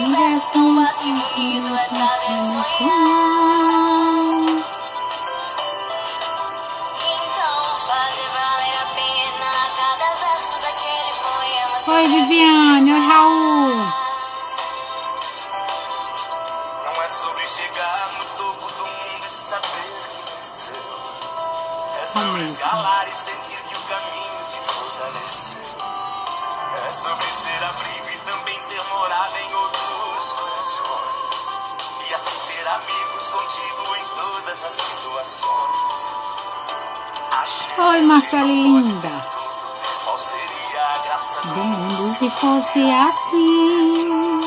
Confesso que um passo incluído é saber sonhar. Então fazer valer a pena cada verso daquele poema. Oi, Viviane. Oi, Raul. Não é sobre chegar no topo do mundo e saber que venceu. É sobre escalar e sentir que o caminho te fortaleceu. É sobre ser abrigo e também ter morada em outros corações. E assim ter amigos contigo em todas as situações. Oi, Marcelinda. Qual seria a graça do mundo se fosse assim?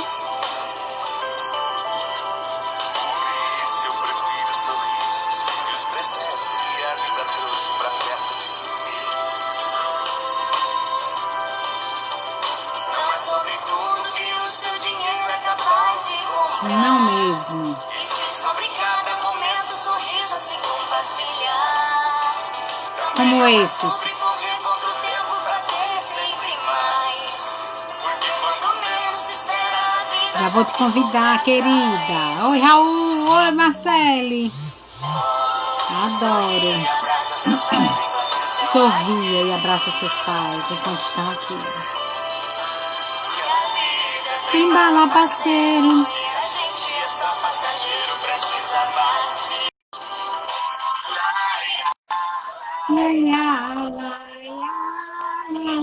Por isso eu prefiro sorrisos e os presentes que a vida trouxe pra perto de mim. Não é sobre tudo que o seu dinheiro é capaz de comprar. Não mesmo. E sim sobre cada momento, sorriso a se compartilhar. Como Também não é esse. sobre correr contra o tempo pra ter sempre mais. Porque quando menos se espera a vida Já vou te convidar, querida. Oi, Raul. Oi, Marcele. Adoro. Sorria e abraça seus pais enquanto estão aqui. Embala, parceiro. E a gente é só passageiro, precisa partir.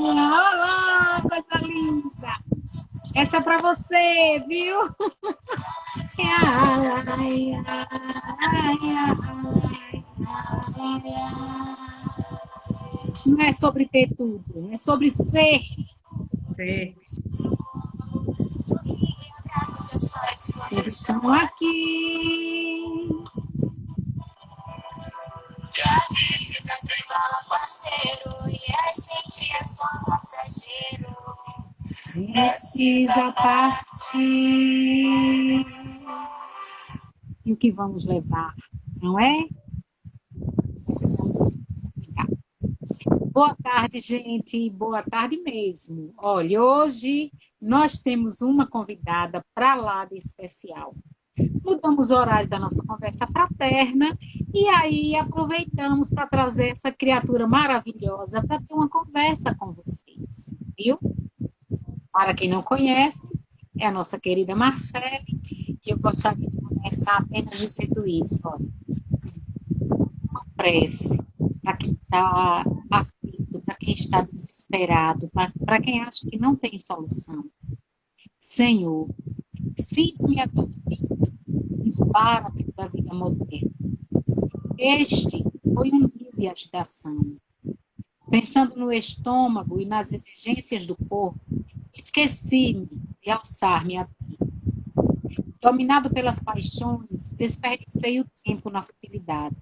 Olá, coisa linda. Essa é pra você, viu? Não é sobre ter tudo, é sobre ser. Ser. Eles estão aqui. E a vida tem bala, parceiro, e a gente é só passageiro. Precisa partir. E o que vamos levar, não é? Precisamos ficar. Boa tarde, gente. Boa tarde mesmo. Olha, hoje nós temos uma convidada para lá de especial. Mudamos o horário da nossa conversa fraterna e aí aproveitamos para trazer essa criatura maravilhosa para ter uma conversa com vocês, viu? Para quem não conhece, é a nossa querida Marcele, e eu gostaria de começar apenas dizendo isso, olha. Uma prece para quem está aflito, para quem está desesperado, para quem acha que não tem solução. Senhor, sinto-me aturdido no parâmetro da vida moderna. Este foi um dia de agitação. Pensando no estômago e nas exigências do corpo, esqueci-me de alçar-me a ti. Dominado pelas paixões, desperdicei o tempo na futilidade.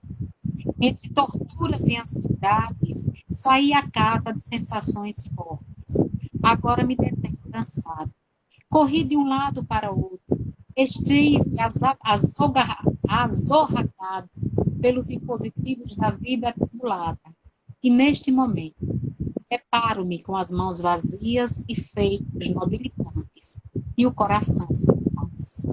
Entre torturas e ansiedades, saí à cata de sensações fortes. Agora me detenho cansado. Corri de um lado para o outro, estive azorragado pelos impositivos da vida atribulada. E neste momento, deparo-me com as mãos vazias e feitos nobilitantes, e o coração sem paz.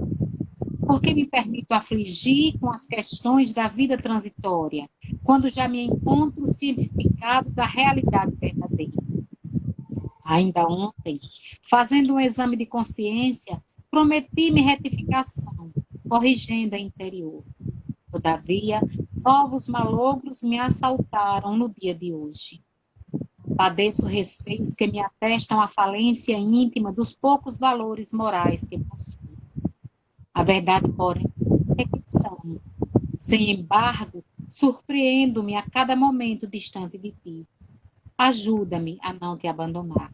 Por que me permito afligir com as questões da vida transitória, quando já me encontro cientificado da realidade verdadeira? Ainda ontem, fazendo um exame de consciência, prometi-me retificação, corrigendo a interior. Todavia, novos malogros me assaltaram no dia de hoje. Padeço receios que me atestam a falência íntima dos poucos valores morais que possuo. A verdade, porém, é que te amo. Sem embargo, surpreendo-me a cada momento distante de ti. Ajuda-me a não te abandonar,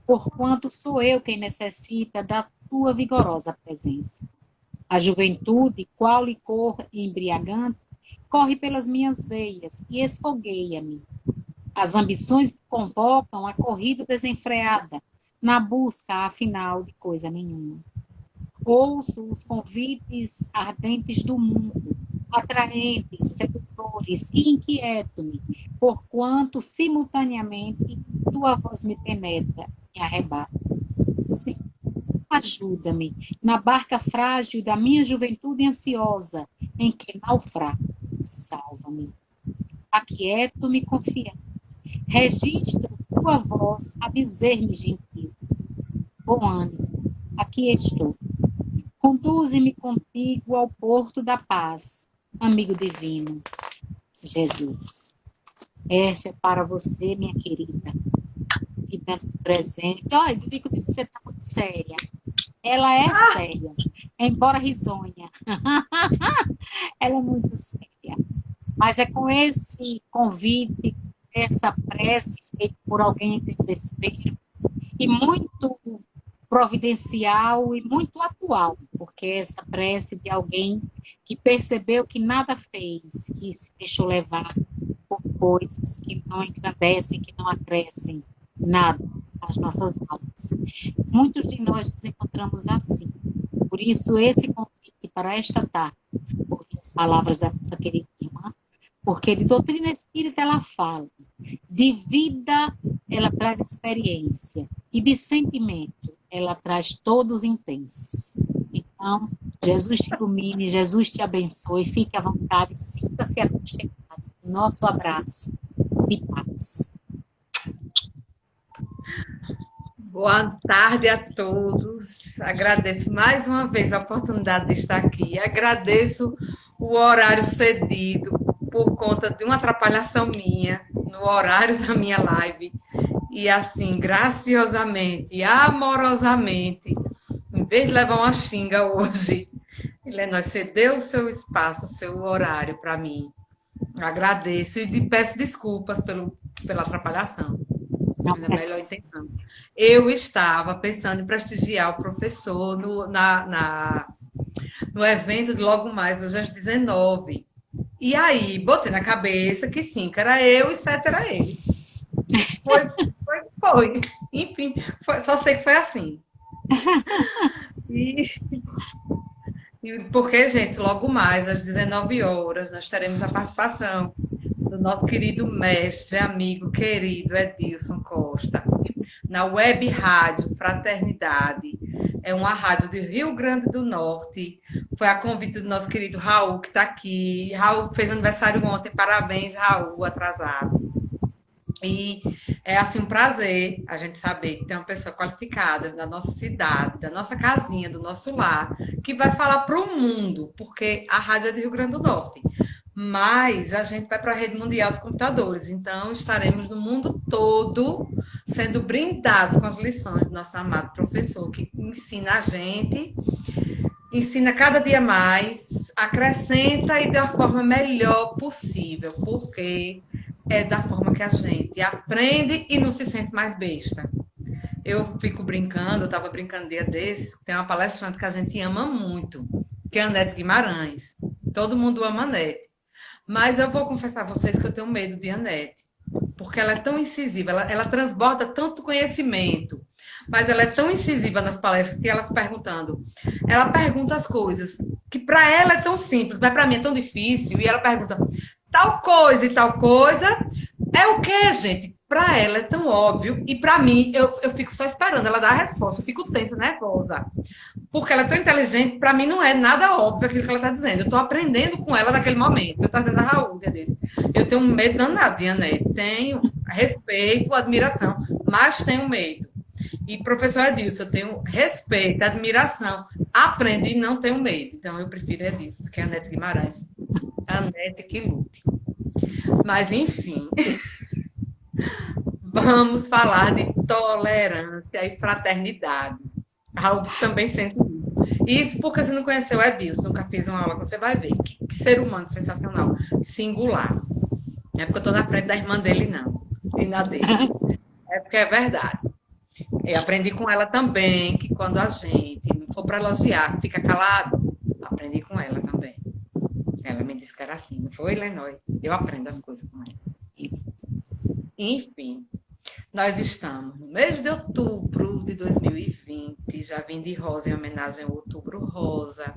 porquanto sou eu quem necessita da tua vigorosa presença. A juventude, qual licor embriagante, corre pelas minhas veias e esfogueia-me. As ambições convocam a corrida desenfreada, na busca, afinal, de coisa nenhuma. Ouço os convites ardentes do mundo, atraentes, sedutores, e inquieto-me, porquanto, simultaneamente, tua voz me penetra, me arrebata. Sim, Ajuda-me na barca frágil da minha juventude ansiosa, em que naufrago. Salva-me. Aquieto-me confiante. Registro tua voz a dizer-me gentil. Bom ânimo, aqui estou. Conduze-me contigo ao porto da paz, amigo divino, Jesus. Essa é para você, minha querida. E dentro do presente. Olha, Dirico disse que você está muito séria. Ela é séria, embora risonha. Ela é muito séria. Mas é com esse convite, essa prece feita por alguém em desespero, e muito providencial e muito atual, porque essa prece de alguém que percebeu que nada fez, que se deixou levar por coisas que não engrandecem, que não acrescem nada às nossas almas. Muitos de nós nos encontramos assim. Por isso, esse convite para esta tarde, por as palavras da nossa querida irmã, porque de doutrina espírita ela fala, de vida ela traz experiência, e de sentimento ela traz todos intensos. Então, Jesus te ilumine, Jesus te abençoe, fique à vontade, sinta-se aconchegado. Nosso abraço de paz. Boa tarde a todos. Agradeço mais uma vez a oportunidade de estar aqui. Agradeço o horário cedido por conta de uma atrapalhação minha no horário da minha live. E assim, graciosamente, amorosamente, em vez de levar uma xinga hoje, Lenóis cedeu o seu espaço, o seu horário para mim. Agradeço e peço desculpas pela atrapalhação. Mas a melhor intenção. Eu estava pensando em prestigiar o professor no evento de logo mais, hoje às 19. E aí, botei na cabeça que 5 era eu e 7 era ele. Foi. Enfim, só sei que foi assim. Porque, gente, logo mais, às 19 horas, nós teremos a participação do nosso querido mestre, amigo, querido Edilson Costa, na Web Rádio Fraternidade. É uma rádio de Rio Grande do Norte. Foi a convite do nosso querido Raul, que está aqui. Raul fez aniversário ontem. Parabéns, Raul, atrasado. E é assim um prazer a gente saber que tem uma pessoa qualificada da nossa cidade, da nossa casinha, do nosso lar, que vai falar para o mundo, porque a rádio é de Rio Grande do Norte. Mas a gente vai para a rede mundial de computadores, então estaremos no mundo todo sendo brindados com as lições do nosso amado professor, que ensina a gente, ensina cada dia mais, acrescenta e da forma melhor possível, porque é da forma que a gente aprende e não se sente mais besta. Eu fico brincando, eu estava brincando dia desses, tem uma palestrante que a gente ama muito, que é a Anete Guimarães. Todo mundo ama a Anete. Mas eu vou confessar a vocês que eu tenho medo de Anete, porque ela é tão incisiva, ela transborda tanto conhecimento, mas ela é tão incisiva nas palestras que ela perguntando. Ela pergunta as coisas que para ela é tão simples, mas para mim é tão difícil, e ela pergunta tal coisa e tal coisa, é o quê, gente? Para ela é tão óbvio, e para mim, eu fico só esperando ela dar a resposta, eu fico tensa, nervosa. Porque ela é tão inteligente, para mim não é nada óbvio aquilo que ela está dizendo. Eu estou aprendendo com ela naquele momento. Eu estou dizendo a Raul, desse. Eu tenho um medo danado de Anete. Tenho respeito, admiração, mas tenho medo. E professor Edilson, eu tenho respeito, admiração, aprendo e não tenho medo. Então eu prefiro Edilson do que a Anete Guimarães. A Anete que lute. Mas, enfim... Vamos falar de tolerância e fraternidade. Raul também sente isso. Isso porque você não conheceu o Edilson, nunca fiz uma aula, você vai ver. Que ser humano sensacional, singular. Não é porque eu estou na frente da irmã dele, não. E na dele. É porque é verdade. Eu aprendi com ela também que quando a gente não for para elogiar, fica calado. Aprendi com ela também. Ela me disse que era assim, não foi, Lenói? Eu aprendo as coisas com ela. Enfim, nós estamos no mês de outubro de 2020, já vim de rosa em homenagem ao Outubro Rosa.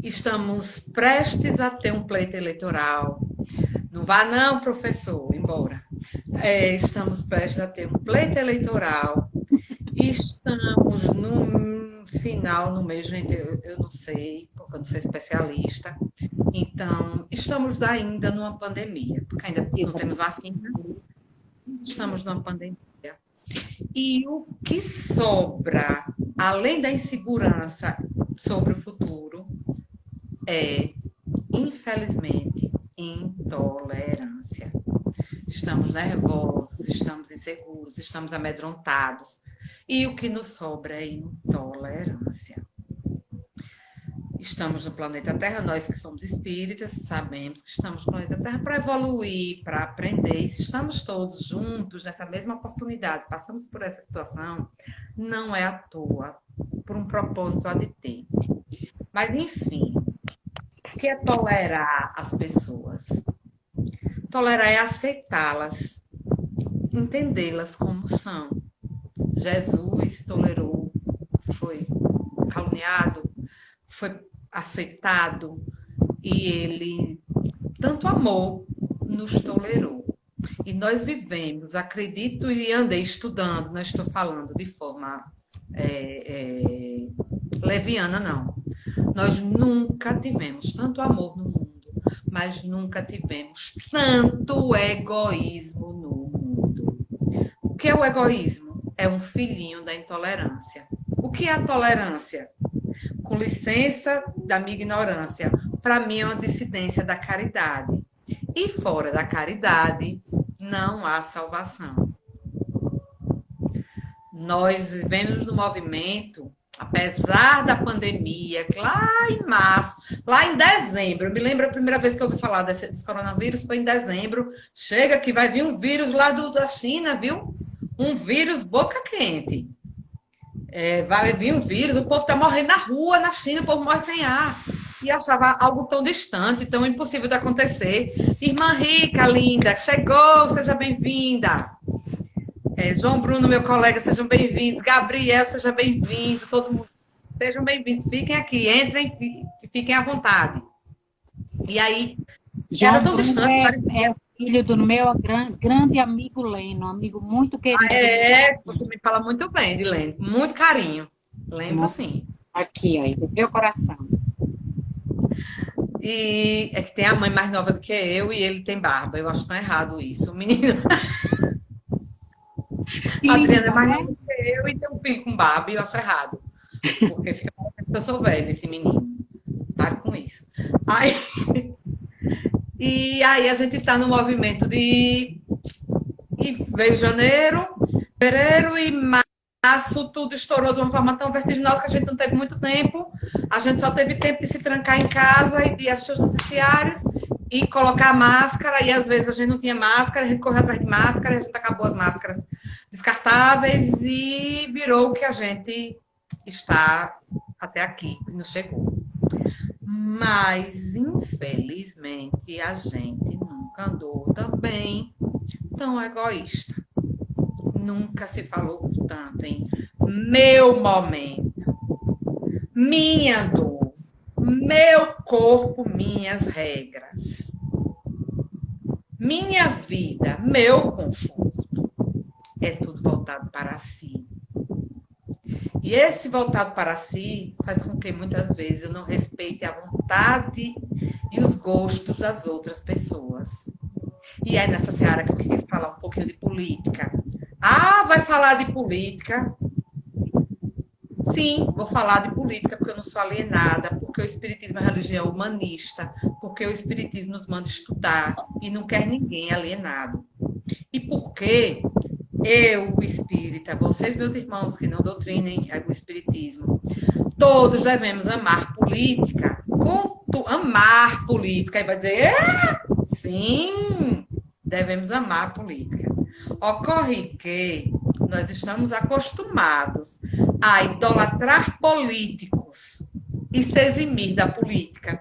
Estamos prestes a ter um pleito eleitoral. Não vá não, professor, embora. Estamos prestes a ter um pleito eleitoral Estamos no final, no mês, gente, eu não sei, porque eu não sou especialista. Então, estamos ainda numa pandemia, porque ainda não temos vacina, estamos numa pandemia. E o que sobra, além da insegurança sobre o futuro, é, infelizmente, intolerância. Estamos nervosos, estamos inseguros, estamos amedrontados. E o que nos sobra é intolerância. Estamos no planeta Terra, nós que somos espíritas, sabemos que estamos no planeta Terra para evoluir, para aprender. E se estamos todos juntos nessa mesma oportunidade, passamos por essa situação, não é à toa, por um propósito há de ter. Mas, enfim, o que é tolerar as pessoas? Tolerar é aceitá-las, entendê-las como são. Jesus tolerou, foi caluniado, foi aceitado e ele tanto amou, nos tolerou. E nós vivemos, acredito e andei estudando, não estou falando de forma leviana, não. Nós nunca tivemos tanto amor no mundo, mas nunca tivemos tanto egoísmo no mundo. O que é o egoísmo? É um filhinho da intolerância. O que é a tolerância? Com licença da minha ignorância, para mim é uma dissidência da caridade. E fora da caridade, não há salvação. Nós vivemos no movimento, apesar da pandemia, que lá em março, lá em dezembro, eu me lembro a primeira vez que eu ouvi falar desse coronavírus, foi em dezembro. Chega que vai vir um vírus lá da China, viu? Um vírus boca quente. Vai vir um vírus, o povo está morrendo na rua, na China, o povo morre sem ar. E achava algo tão distante, tão impossível de acontecer. Irmã Rica, linda, chegou, seja bem-vinda. João Bruno, meu colega, sejam bem-vindos. Gabriel, seja bem-vindo. Todo mundo, sejam bem-vindos. Fiquem aqui, entrem e fiquem à vontade. E aí, João era tão Bruno distante. é filho do meu grande amigo Leno, um amigo muito querido. Você me fala muito bem de Leno, muito carinho. Lembro, sim. Aqui, ó, do meu coração. E é que tem a mãe mais nova do que eu e ele tem barba. Eu acho tão errado isso. O menino. A Adriana é mais nova do que eu e tem um filho com barba e eu acho errado. Porque fica parecendo que eu sou velha, esse menino. Pare com isso. E aí a gente está no movimento de. E veio janeiro, fevereiro e março, tudo estourou de uma forma tão vertiginosa que a gente não teve muito tempo. A gente só teve tempo de se trancar em casa e de assistir os noticiários e colocar máscara. E às vezes a gente não tinha máscara, a gente correu atrás de máscara, a gente acabou as máscaras descartáveis e virou o que a gente está até aqui, nos chegou. Mas, infelizmente, a gente nunca andou também tão egoísta. Nunca se falou tanto em meu momento, minha dor, meu corpo, minhas regras, minha vida, meu conforto. É tudo voltado para si. E esse voltado para si faz com que muitas vezes eu não respeite a vontade e os gostos das outras pessoas. E é nessa seara que eu queria falar um pouquinho de política. Vai falar de política? Sim, vou falar de política porque eu não sou alienada, porque o espiritismo é uma religião humanista, porque o espiritismo nos manda estudar e não quer ninguém alienado. E porque eu, o espírita, vocês, meus irmãos que não doutrinem o espiritismo, todos devemos amar política. Amar política. E vai dizer, sim, devemos amar política. Ocorre que nós estamos acostumados a idolatrar políticos e se eximir da política.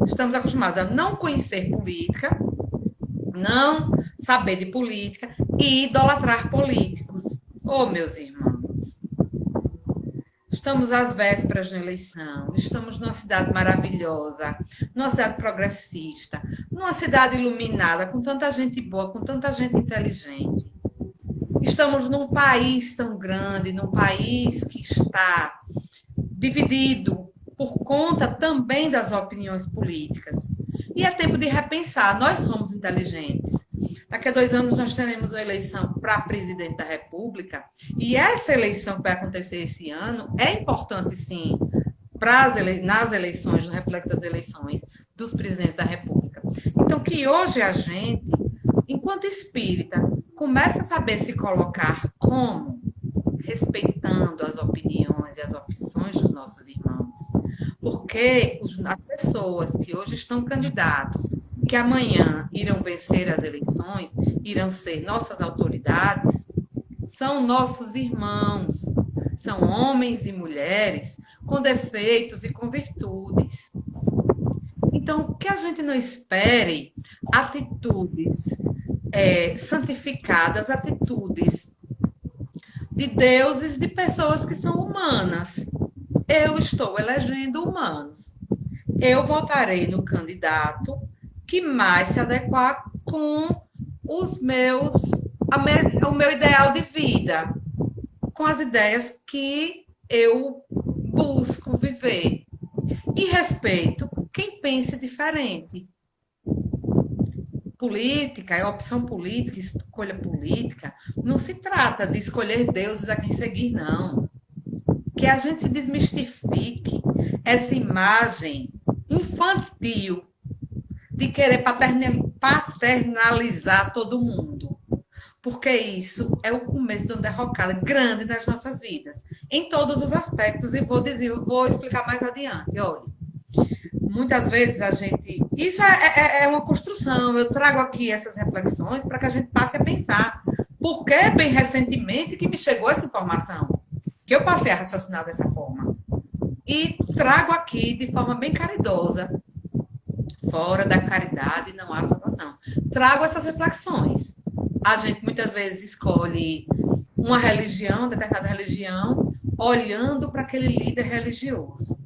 Estamos acostumados a não conhecer política, não saber de política e idolatrar políticos. Meus irmãos, estamos às vésperas de uma eleição, estamos numa cidade maravilhosa, numa cidade progressista, numa cidade iluminada, com tanta gente boa, com tanta gente inteligente. Estamos num país tão grande, num país que está dividido por conta também das opiniões políticas. E é tempo de repensar. Nós somos inteligentes. Daqui a 2 anos nós teremos uma eleição para presidente da República. E essa eleição que vai acontecer esse ano é importante, sim, nas eleições, no reflexo das eleições dos presidentes da República. Então, que hoje a gente, enquanto espírita, comece a saber se colocar como respeitando as opiniões e as opções dos nossos irmãos. Porque as pessoas que hoje estão candidatos, que amanhã irão vencer as eleições, irão ser nossas autoridades, são nossos irmãos, são homens e mulheres com defeitos e com virtudes. Então, que a gente não espere atitudes santificadas, atitudes de deuses, de pessoas que são humanas. Eu estou elegendo humanos. Eu votarei no candidato que mais se adequar com o meu ideal de vida, com as ideias que eu busco viver. E respeito quem pense diferente. Política, é opção política, escolha política, não se trata de escolher deuses a quem seguir, não. Que a gente se desmistifique essa imagem infantil de querer paternalizar todo mundo. Porque isso é o começo de uma derrocada grande nas nossas vidas, em todos os aspectos, e vou explicar mais adiante. Olha, muitas vezes a gente... Isso é uma construção. Eu trago aqui essas reflexões para que a gente passe a pensar. Por que, bem recentemente, que me chegou essa informação? Que eu passei a raciocinar dessa forma. E trago aqui de forma bem caridosa. Fora da caridade não há salvação. Trago essas reflexões. A gente muitas vezes escolhe uma religião, determinada religião, olhando para aquele líder religioso.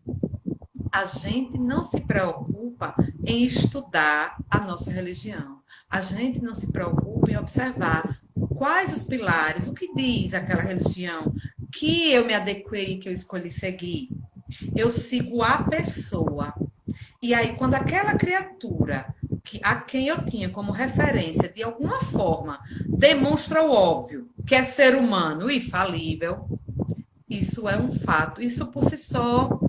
A gente não se preocupa em estudar a nossa religião. A gente não se preocupa em observar quais os pilares, o que diz aquela religião que eu me adequei, que eu escolhi seguir. Eu sigo a pessoa. E aí, quando aquela criatura a quem eu tinha como referência, de alguma forma, demonstra o óbvio, que é ser humano e falível, isso é um fato. Isso, por si só,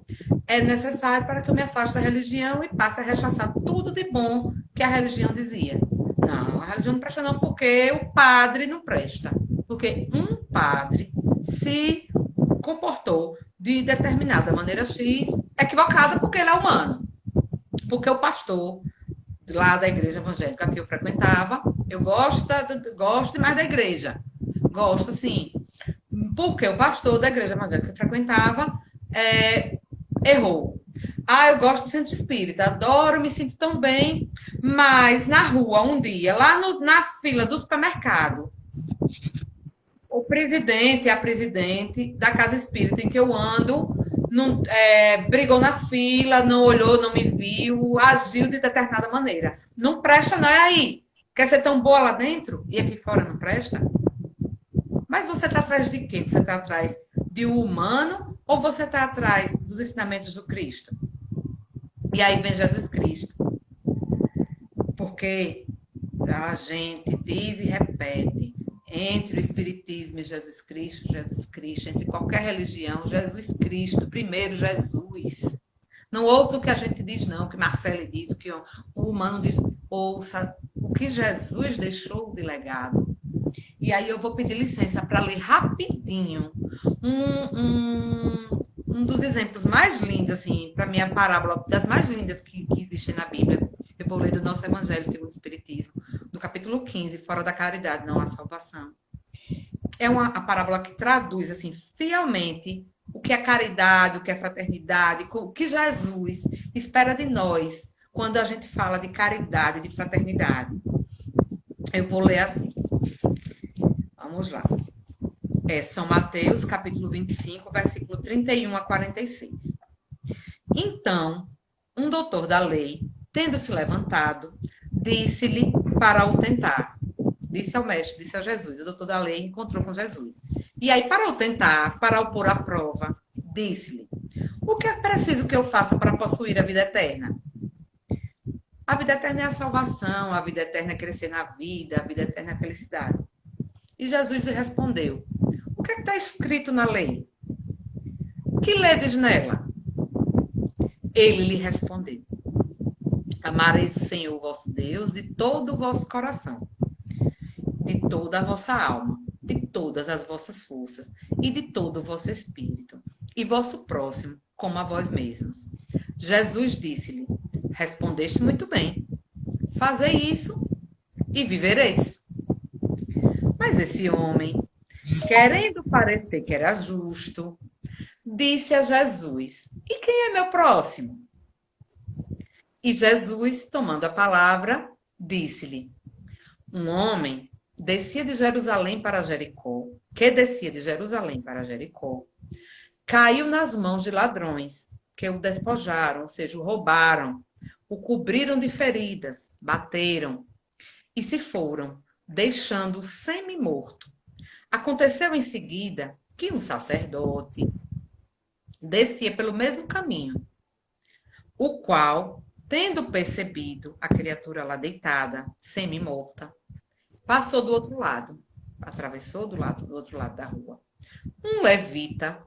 é necessário para que eu me afaste da religião e passe a rechaçar tudo de bom que a religião dizia. Não, a religião não presta não, porque o padre não presta. Porque um padre se comportou de determinada maneira X, equivocada porque ele é humano. Porque o pastor lá da igreja evangélica que eu frequentava, eu gosto demais da igreja. Gosto, assim, porque o pastor da igreja evangélica que eu frequentava errou. Eu gosto do centro espírita, adoro, me sinto tão bem, mas na rua, um dia, lá na fila do supermercado, o presidente, a presidente da casa espírita em que eu ando, brigou na fila, não olhou, não me viu, agiu de determinada maneira. Não presta, não é aí. Quer ser tão boa lá dentro e aqui fora não presta? Mas você está atrás de quê? Você está atrás de um humano ou você está atrás dos ensinamentos do Cristo? E aí vem Jesus Cristo. Porque a gente diz e repete, entre o Espiritismo e Jesus Cristo, entre qualquer religião, Jesus Cristo, primeiro Jesus. Não ouça o que a gente diz, não, o que Marcele diz, o que o humano diz. Ouça o que Jesus deixou de legado. E aí eu vou pedir licença para ler rapidinho um dos exemplos mais lindos, assim, para mim, a parábola das mais lindas que existem na Bíblia. Eu vou ler do nosso Evangelho segundo o Espiritismo, do capítulo 15, Fora da Caridade, não há salvação. É a parábola que traduz, assim, fielmente o que é caridade, o que é fraternidade, o que Jesus espera de nós quando a gente fala de caridade, de fraternidade. Eu vou ler assim. Vamos lá. São Mateus, capítulo 25, versículo 31 a 46. Então, um doutor da lei, tendo se levantado, disse-lhe para o tentar: disse ao mestre, disse a Jesus, o doutor da lei encontrou com Jesus. E aí, para o tentar, para o pôr à prova, disse-lhe: o que é preciso que eu faça para possuir a vida eterna? A vida eterna é a salvação, a vida eterna é crescer na vida, a vida eterna é a felicidade. E Jesus lhe respondeu: o que é que está escrito na lei? Que ledes nela? Ele lhe respondeu: amareis o Senhor vosso Deus de todo o vosso coração, de toda a vossa alma, de todas as vossas forças e de todo o vosso espírito, e vosso próximo como a vós mesmos. Jesus disse-lhe: respondeste muito bem, fazei isso e vivereis. Mas esse homem, querendo parecer que era justo, disse a Jesus: e quem é meu próximo? E Jesus, tomando a palavra, disse-lhe: um homem descia de Jerusalém para Jericó, caiu nas mãos de ladrões, que o despojaram, ou seja, o roubaram, o cobriram de feridas, bateram e se foram, deixando-o semi-morto. Aconteceu em seguida que um sacerdote descia pelo mesmo caminho, o qual, tendo percebido a criatura lá deitada, semi-morta, passou do outro lado, atravessou do outro lado da rua. Um levita,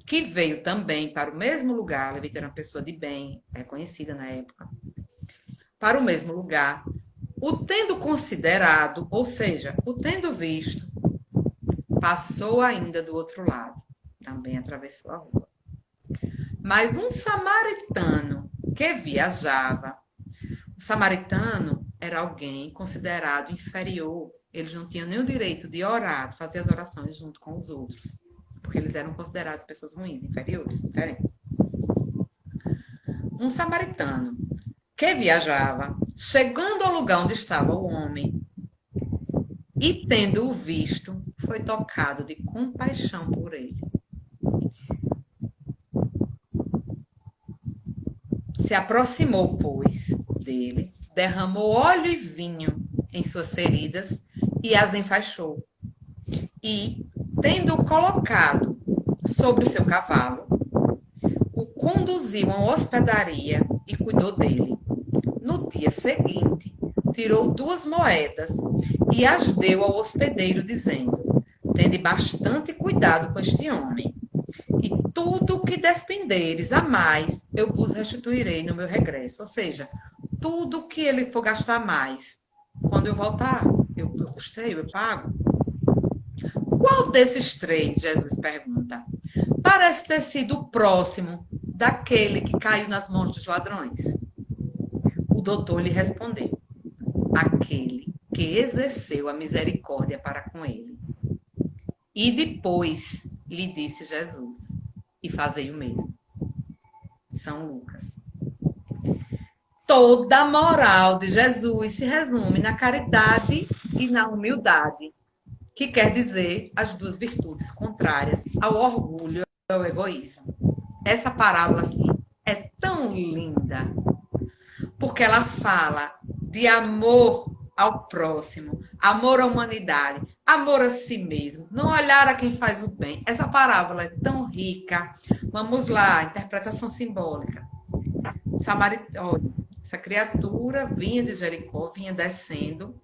que veio também para o mesmo lugar, levita era uma pessoa de bem, reconhecida na época, para o mesmo lugar, o tendo considerado, ou seja, o tendo visto, passou ainda do outro lado, também atravessou a rua. Mas um samaritano que viajava, o samaritano era alguém considerado inferior, eles não tinham nem o direito de orar, fazer as orações junto com os outros, porque eles eram considerados pessoas ruins, inferiores, diferentes. Um samaritano que viajava, chegando ao lugar onde estava o homem, e tendo-o visto, foi tocado de compaixão por ele. Se aproximou, pois, dele, derramou óleo e vinho em suas feridas e as enfaixou. E, tendo-o colocado sobre o seu cavalo, o conduziu a uma hospedaria e cuidou dele. No dia seguinte, tirou 2 moedas e as deu ao hospedeiro, dizendo: tende bastante cuidado com este homem, e tudo o que despenderes a mais, eu vos restituirei no meu regresso. Ou seja, tudo que ele for gastar mais, quando eu voltar, eu custeio, eu pago. Qual desses 3, Jesus pergunta, parece ter sido o próximo daquele que caiu nas mãos dos ladrões? O doutor lhe respondeu: aquele que exerceu a misericórdia para com ele. E depois lhe disse Jesus: e fazei o mesmo. São Lucas. Toda a moral de Jesus se resume na caridade e na humildade, que quer dizer as 2 virtudes contrárias ao orgulho e ao egoísmo. Essa parábola, assim, é tão linda, porque ela fala de amor ao próximo, amor à humanidade, amor a si mesmo, não olhar a quem faz o bem. Essa parábola é tão rica. Vamos lá, interpretação simbólica. Essa criatura vinha de Jericó, vinha descendo.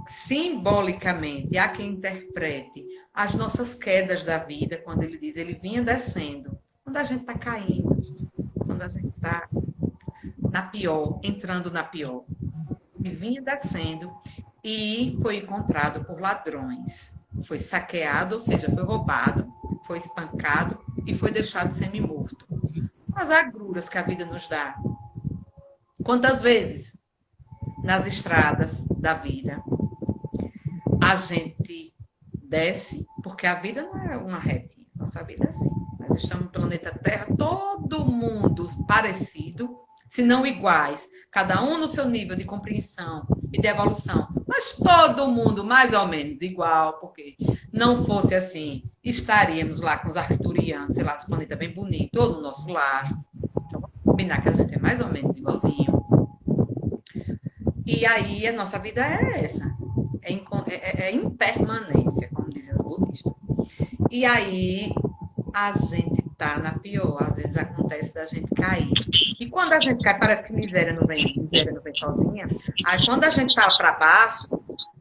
Simbolicamente, há quem interprete as nossas quedas da vida, quando ele diz, ele vinha descendo, quando a gente está caindo, quando a gente está na pior, entrando na pior. Ele vinha descendo e foi encontrado por ladrões. Foi saqueado, ou seja, foi roubado, foi espancado e foi deixado semi-morto. São as agruras que a vida nos dá. Quantas vezes nas estradas da vida a gente desce, porque a vida não é uma retinha, nossa vida é assim. Nós estamos no planeta Terra, todo mundo parecido, se não iguais, cada um no seu nível de compreensão e de evolução, mas todo mundo mais ou menos igual, porque não fosse assim, estaríamos lá com os arcturianos, sei lá, esse planeta bem bonito, ou no nosso lar. Então, vamos combinar que a gente é mais ou menos igualzinho. E aí, a nossa vida é essa. é impermanência, como dizem os budistas. E aí a gente tá na pior, às vezes acontece da gente cair. E quando a gente cai, parece que miséria não vem sozinha. Aí quando a gente tá para baixo,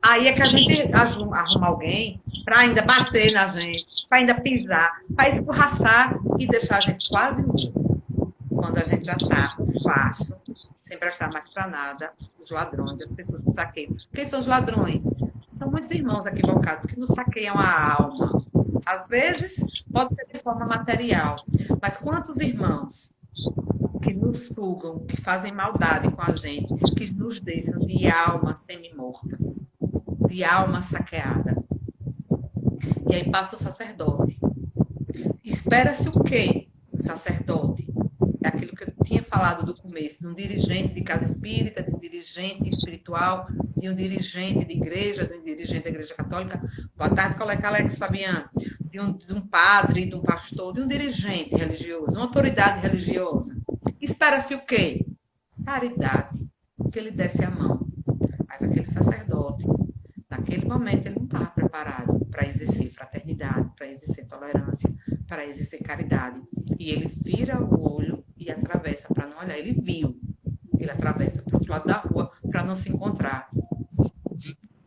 aí é que a gente arruma alguém para ainda bater na gente, para ainda pisar, para escorraçar e deixar a gente quase nu. Quando a gente já tá fácil, sem prestar mais para nada, os ladrões, as pessoas que saqueiam. Quem são os ladrões? São muitos irmãos equivocados que nos saqueiam a alma. Às vezes, pode ser de forma material, mas quantos irmãos que nos sugam, que fazem maldade com a gente, que nos deixam de alma semi-morta, de alma saqueada. E aí passa o sacerdote. Espera-se o quê? O sacerdote. É aquilo que eu tinha falado do começo, de um dirigente de casa espírita, de um dirigente espiritual, de um dirigente de igreja, de um dirigente da igreja católica. Boa tarde, colega Alex Fabiano. De um padre, de um pastor, de um dirigente religioso, uma autoridade religiosa. Espera-se o quê? Caridade. Que ele desse a mão. Mas aquele sacerdote, naquele momento, ele não estava preparado para exercer fraternidade, para exercer tolerância, para exercer caridade. E ele vira o olho e atravessa para não olhar. Ele viu. Ele atravessa para o outro lado da rua para não se encontrar.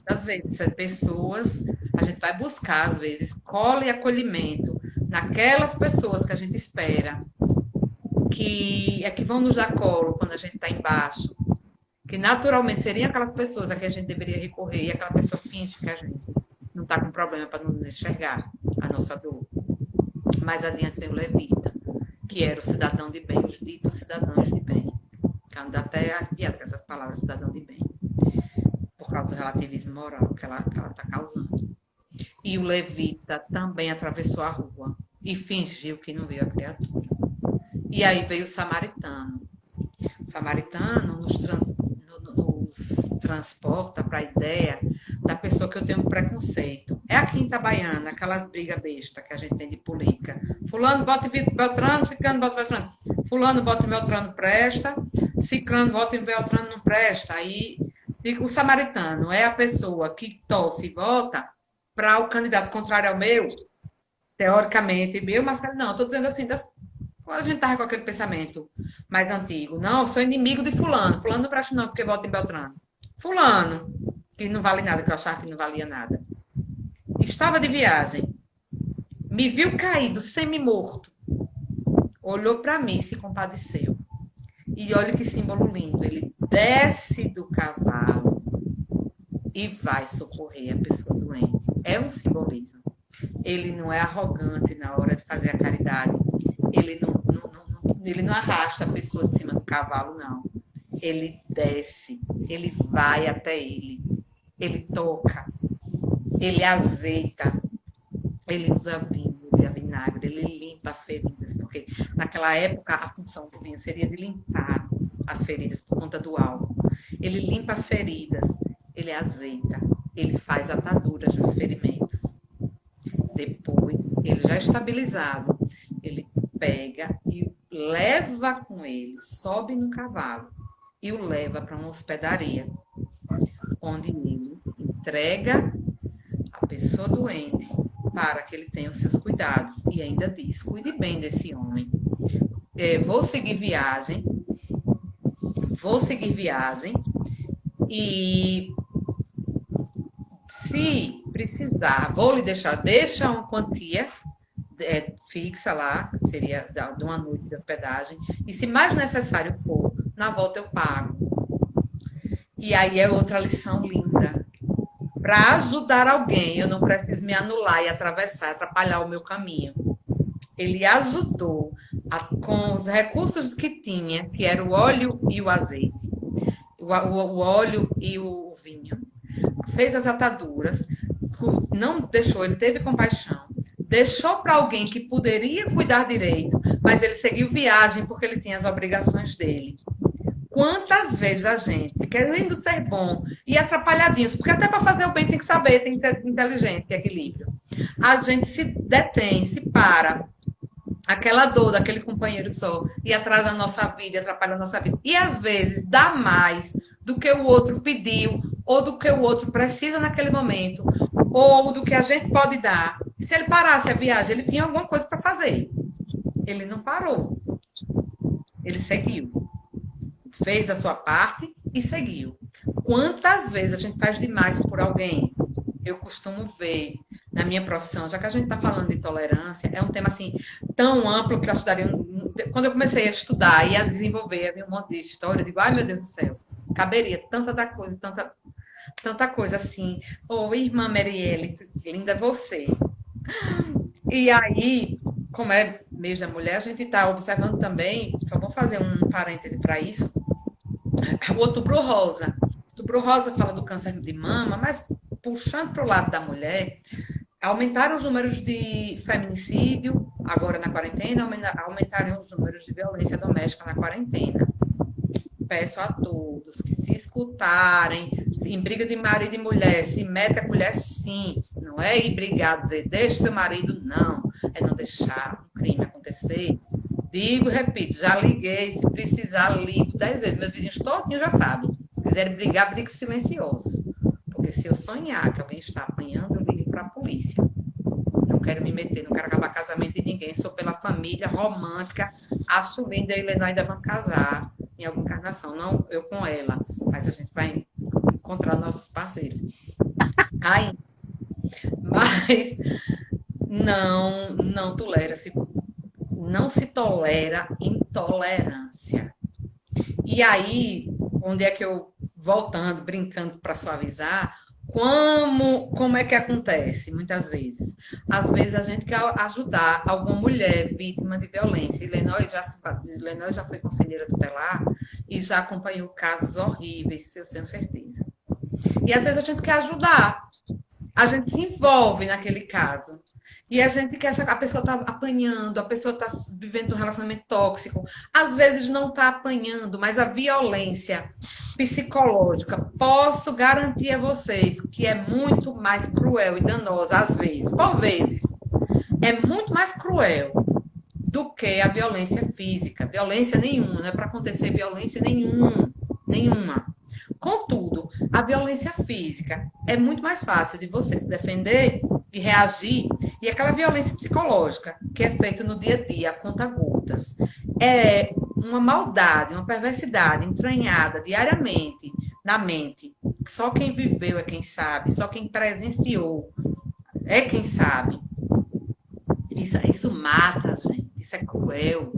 Às vezes, pessoas, a gente vai buscar, às vezes, cola e acolhimento naquelas pessoas que a gente espera, que vão nos dar colo quando a gente está embaixo, que naturalmente seriam aquelas pessoas a que a gente deveria recorrer, e aquela pessoa finge que a gente não está com problema para nos enxergar a nossa dor. Mais adiante vem o levita, que era o cidadão de bem, os ditos cidadãos de bem. Dá até arrepiado com essas palavras, cidadão de bem, por causa do relativismo moral que ela está causando. E o levita também atravessou a rua e fingiu que não viu a criatura. E aí veio o samaritano. O samaritano nos transporta para a ideia da pessoa que eu tenho um preconceito. É aqui em Itabaiana, aquelas brigas bestas que a gente tem de política. Fulano bota em Beltrano, Ciclano bota em Beltrano. Fulano bota em Beltrano, presta. Ciclano bota em Beltrano, não presta. Aí o samaritano é a pessoa que torce e vota para o candidato contrário ao meu, teoricamente, meu, Marcelo, não, estou dizendo assim, quando a gente estava com aquele pensamento mais antigo, não, eu sou inimigo de fulano, fulano não presta não, porque vota em Beltrano. Fulano, que não vale nada, que eu achava que não valia nada. Estava de viagem, me viu caído, semi-morto, olhou para mim e se compadeceu. E olha que símbolo lindo, ele desce do cavalo e vai socorrer a pessoa doente. É um simbolismo. Ele não é arrogante na hora de fazer a caridade. Ele não arrasta a pessoa de cima do cavalo, não. Ele desce, ele vai até ele, ele toca, ele azeita, ele usa vinho, ele usa vinagre, ele limpa as feridas, porque naquela época a função do vinho seria de limpar as feridas por conta do álcool. Ele limpa as feridas, ele azeita, ele faz ataduras nos ferimentos. Depois, ele já estabilizado, ele pega e leva com ele, sobe no cavalo e o leva para uma hospedaria, onde ele entrega a pessoa doente para que ele tenha os seus cuidados e ainda diz, cuide bem desse homem. Vou seguir viagem e se precisar, vou lhe deixa uma quantia fixa lá, seria de uma noite de hospedagem, e se mais necessário for, na volta eu pago. E aí é outra lição linda. Para ajudar alguém, eu não preciso me anular e atravessar, atrapalhar o meu caminho. Ele ajudou com os recursos que tinha, que era o óleo e o azeite, o óleo e o vinho. Fez as ataduras, não deixou, ele teve compaixão, deixou para alguém que poderia cuidar direito, mas ele seguiu viagem porque ele tinha as obrigações dele. Quantas vezes a gente, querendo ser bom e atrapalhadinhos, porque até para fazer o bem tem que saber, tem que ter inteligência e equilíbrio. A gente se detém, se para, aquela dor daquele companheiro só, e atrasa a nossa vida, e atrapalha a nossa vida. E às vezes dá mais do que o outro pediu ou do que o outro precisa naquele momento, ou do que a gente pode dar. Se ele parasse a viagem, ele tinha alguma coisa para fazer. Ele não parou. Ele seguiu. Fez a sua parte e seguiu. Quantas vezes a gente faz demais por alguém? Eu costumo ver na minha profissão, já que a gente está falando de tolerância, é um tema assim tão amplo que eu estudaria. Quando eu comecei a estudar e a desenvolver, havia um monte de história, eu digo, ai meu Deus do céu, caberia tanta da coisa, tanta coisa assim. Ô, irmã Marielle, linda você. E aí, como é mês da mulher, a gente está observando também, só vou fazer um parêntese para isso, o Outubro Rosa. O Outubro Rosa fala do câncer de mama, mas puxando para o lado da mulher, aumentaram os números de feminicídio agora na quarentena, aumentaram os números de violência doméstica na quarentena. Peço a todos que se escutarem, em briga de marido e mulher, se mete a colher sim, não é ir brigar, dizer, deixa seu marido, não, é não deixar o crime acontecer. Digo, repito, já liguei, se precisar, ligo 10 vezes. Meus vizinhos todos já sabem. Se quiserem brigar, briguem silenciosos. Porque se eu sonhar que alguém está apanhando, eu ligo para a polícia. Não quero me meter, não quero acabar casamento de ninguém. Sou pela família romântica, acho linda e nós ainda vamos casar em alguma encarnação. Não eu com ela, mas a gente vai encontrar nossos parceiros. Ai, mas não tolera-se. Não se tolera intolerância. E aí, onde é que eu, voltando, brincando para suavizar, como é que acontece, muitas vezes? Às vezes a gente quer ajudar alguma mulher vítima de violência. E Lenóis já foi conselheira tutelar e já acompanhou casos horríveis, eu tenho certeza. E às vezes a gente quer ajudar. A gente se envolve naquele caso. E a gente quer achar que a pessoa está apanhando, a pessoa está vivendo um relacionamento tóxico. Às vezes não está apanhando, mas a violência psicológica, posso garantir a vocês que é muito mais cruel e danosa, às vezes, por vezes, é muito mais cruel do que a violência física. Violência nenhuma, não é para acontecer violência nenhuma. Contudo, a violência física é muito mais fácil de você se defender, de reagir, e aquela violência psicológica, que é feita no dia a dia, a conta-gotas, é uma maldade, uma perversidade entranhada diariamente na mente. Só quem viveu é quem sabe, só quem presenciou é quem sabe. Isso mata, gente, isso é cruel.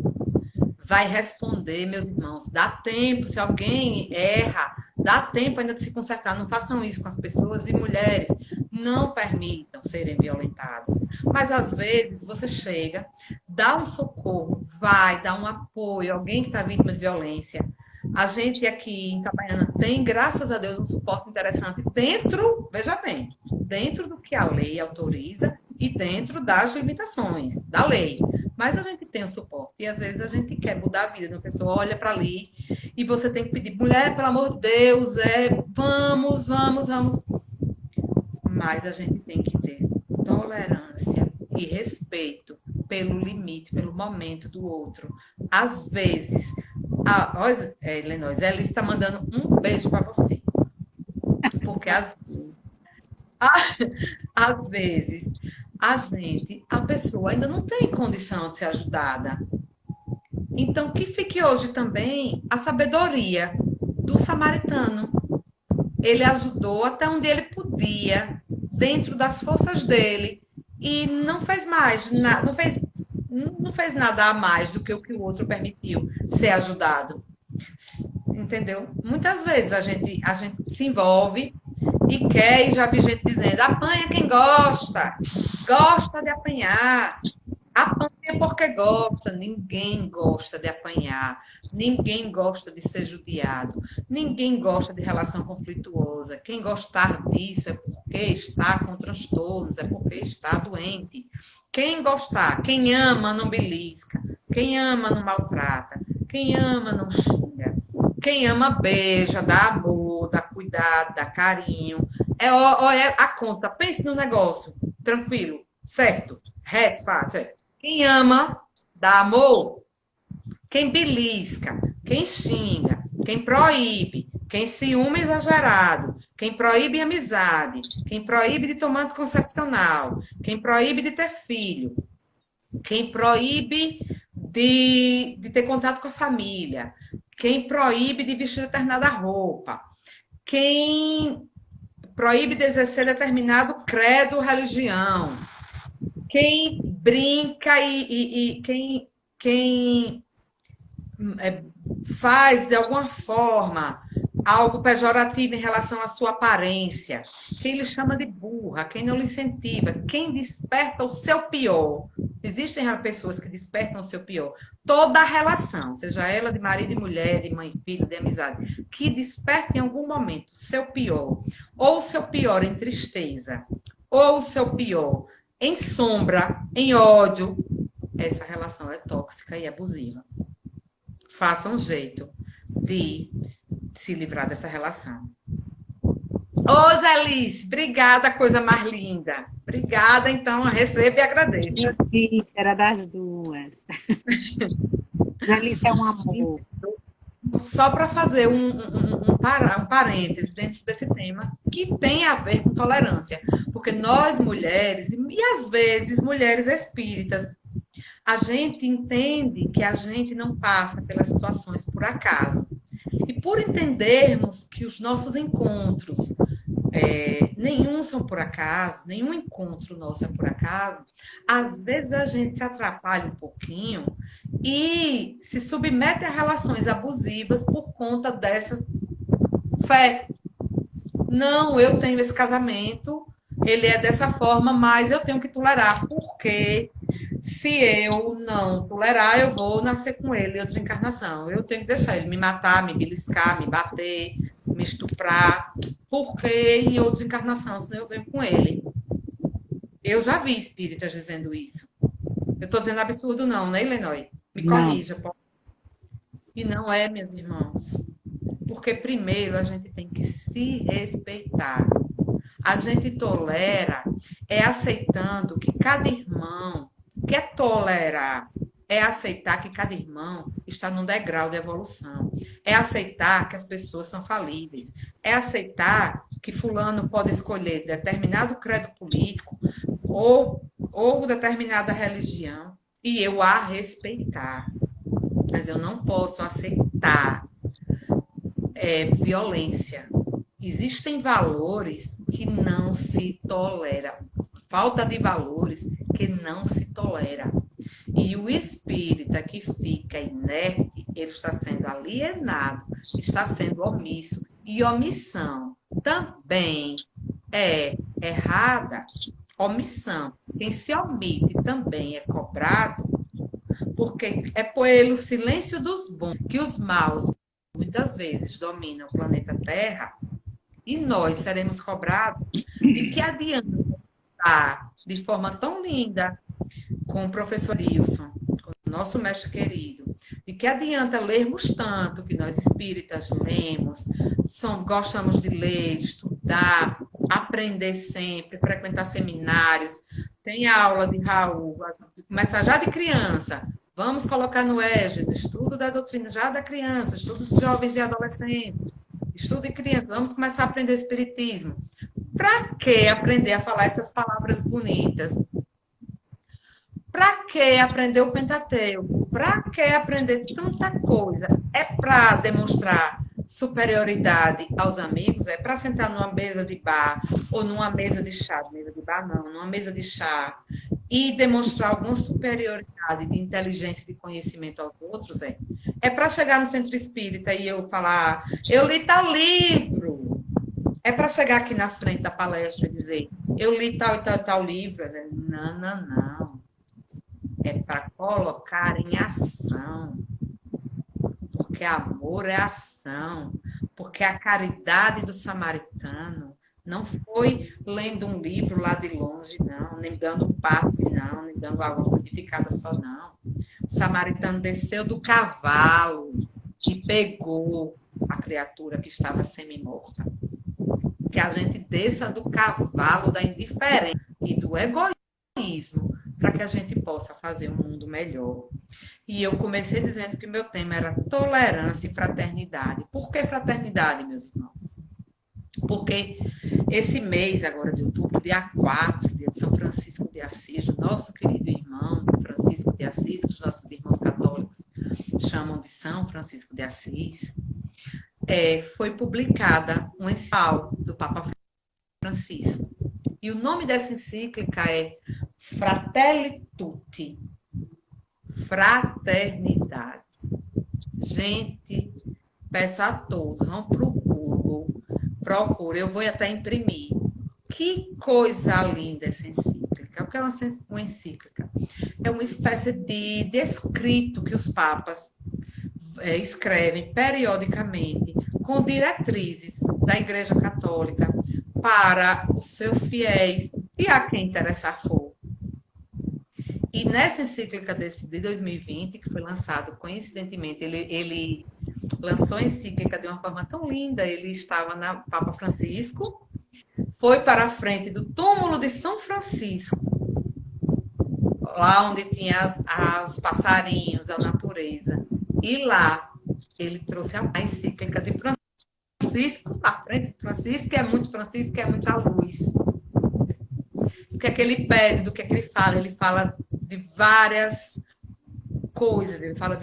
Vai responder, meus irmãos, dá tempo, se alguém erra, dá tempo ainda de se consertar. Não façam isso com as pessoas e mulheres. Não permitam serem violentadas. Mas, às vezes, você chega, dá um socorro, vai, dá um apoio, alguém que está vítima de violência. A gente aqui em Itabaiana tem, graças a Deus, um suporte interessante dentro, veja bem, dentro do que a lei autoriza e dentro das limitações da lei. Mas a gente tem um suporte e às vezes a gente quer mudar a vida de uma pessoa, olha para ali e você tem que pedir, mulher, pelo amor de Deus, vamos. Mas a gente tem que ter tolerância e respeito pelo limite, pelo momento do outro. Às vezes, Lenóis, ela está mandando um beijo para você. Porque às vezes a pessoa ainda não tem condição de ser ajudada. Então, que fique hoje também a sabedoria do samaritano. Ele ajudou até onde ele podia, dentro das forças dele, e não fez mais, não fez nada a mais do que o outro permitiu ser ajudado. Entendeu? Muitas vezes a gente se envolve e quer, e já vi gente dizendo, apanha quem gosta de apanhar, apanha porque gosta. Ninguém gosta de apanhar, ninguém gosta de ser judiado, ninguém gosta de relação conflituosa. Quem gostar disso é porque está com transtornos, é porque está doente. Quem gostar, quem ama não belisca, quem ama não maltrata, quem ama não xinga, quem ama beija, dá amor, dá cuidado, dá carinho. É a conta, pense no negócio, tranquilo, certo, reto, fácil. Quem ama, dá amor. Quem belisca, quem xinga, quem proíbe, quem ciúme exagerado, quem proíbe amizade, quem proíbe de tomar anticoncepcional, quem proíbe de ter filho, quem proíbe de ter contato com a família, quem proíbe de vestir determinada roupa, quem proíbe de exercer determinado credo ou religião, quem brinca e quem faz de alguma forma algo pejorativo em relação à sua aparência, quem lhe chama de burra, quem não lhe incentiva, quem desperta o seu pior. Existem pessoas que despertam o seu pior. Toda a relação, seja ela de marido e mulher, de mãe e filho, de amizade, que desperta em algum momento o seu pior, ou o seu pior em tristeza, ou o seu pior em sombra, em ódio, essa relação é tóxica e abusiva. Faça um jeito de se livrar dessa relação. Ô, Zé Alice, obrigada, coisa mais linda. Obrigada, então, receba e agradeço. Eu disse, era das duas. Zé Alice é um amor. Só para fazer um parêntese dentro desse tema, que tem a ver com tolerância. Porque nós, mulheres, e às vezes mulheres espíritas, a gente entende que a gente não passa pelas situações por acaso. E por entendermos que os nossos encontros, nenhum são por acaso, nenhum encontro nosso é por acaso, às vezes a gente se atrapalha um pouquinho e se submete a relações abusivas por conta dessa fé. Não, eu tenho esse casamento, ele é dessa forma, mas eu tenho que tolerar, porque se eu não tolerar, eu vou nascer com ele em outra encarnação. Eu tenho que deixar ele me matar, me beliscar, me bater, me estuprar, porque em outra encarnação, senão eu venho com ele. Eu já vi espíritas dizendo isso. Eu estou dizendo absurdo não, né, Lenói? Me corrija. Pô. E não é, meus irmãos. Porque primeiro a gente tem que se respeitar. A gente tolera aceitando que cada irmão quer tolerar, é aceitar que cada irmão está num degrau de evolução, é aceitar que as pessoas são falíveis, é aceitar que fulano pode escolher determinado credo político ou determinada religião, e eu a respeitar. Mas eu não posso aceitar violência. Existem valores que não se toleram. Falta de valores que não se tolera. E o espírita que fica inerte, ele está sendo alienado, está sendo omisso. E omissão também é errada. Omissão. Quem se omite também é cobrado, porque é pelo silêncio dos bons que os maus muitas vezes dominam o planeta Terra, e nós seremos cobrados. De que adianta estar de forma tão linda com o professor Wilson, com o nosso mestre querido? De que adianta lermos tanto, que nós espíritas lemos, gostamos de ler, estudar, aprender sempre, frequentar seminários, tem aula de Raul, começar já de criança. Vamos colocar no EJA, estudo da doutrina já da criança, estudo de jovens e adolescentes, estudo de crianças, vamos começar a aprender espiritismo. Para que aprender a falar essas palavras bonitas? Para que aprender o Pentateuco? Para que aprender tanta coisa? É para demonstrar superioridade aos amigos? É para sentar numa mesa de bar ou numa mesa de chá? Mesa de bar não, numa mesa de chá e demonstrar alguma superioridade de inteligência e de conhecimento aos outros? É para chegar no centro espírita e eu falar, eu li tal livro. É para chegar aqui na frente da palestra e dizer, eu li tal e tal e tal livro. Não, não, não. É para colocar em ação. Porque amor é ação. Porque a caridade do samaritano não foi lendo um livro lá de longe, não, nem dando um passe, não, nem dando água frutificada só, não. O samaritano desceu do cavalo e pegou a criatura que estava semi-morta. Que a gente desça do cavalo da indiferença e do egoísmo para que a gente possa fazer um mundo melhor. E eu comecei dizendo que meu tema era tolerância e fraternidade. Por que fraternidade, meus irmãos? Porque esse mês agora de outubro, dia 4, dia de São Francisco de Assis, o nosso querido irmão Francisco de Assis, que os nossos irmãos católicos chamam de São Francisco de Assis, foi publicada uma encíclica do Papa Francisco. E o nome dessa encíclica é Fratelli Tutti, fraternidade. Gente, peço a todos, vão para o Google, procure, eu vou até imprimir. Que coisa linda essa encíclica. O que é uma encíclica? É uma espécie de escrito que os papas escrevem periodicamente com diretrizes da Igreja Católica para os seus fiéis e a quem interessar for. E nessa encíclica de 2020, que foi lançado coincidentemente, ele lançou a encíclica de uma forma tão linda, ele estava na Papa Francisco, foi para a frente do túmulo de São Francisco, lá onde tinha os passarinhos, a natureza. E lá ele trouxe a encíclica de Francisco, à frente de Francisco, que é muita luz. O que é que ele pede, do que é que ele fala? Ele fala de várias coisas, ele fala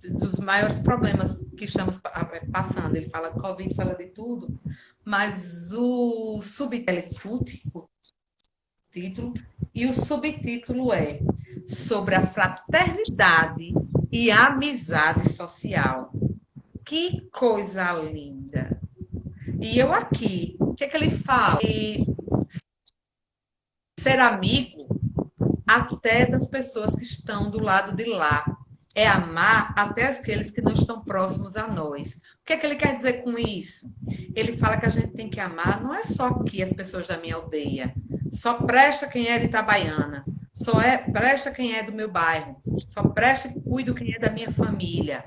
dos maiores problemas que estamos passando. Ele fala de Covid, fala de tudo, mas o subtítulo, e o subtítulo é sobre a fraternidade e a amizade social. Que coisa linda! E eu aqui, o que é que ele fala? E ser amigo até das pessoas que estão do lado de lá. É amar até aqueles que não estão próximos a nós. O que é que ele quer dizer com isso? Ele fala que a gente tem que amar, não é só aqui as pessoas da minha aldeia. Só presta quem é de Itabaiana. Só presta quem é do meu bairro. Só presta e cuido quem é da minha família.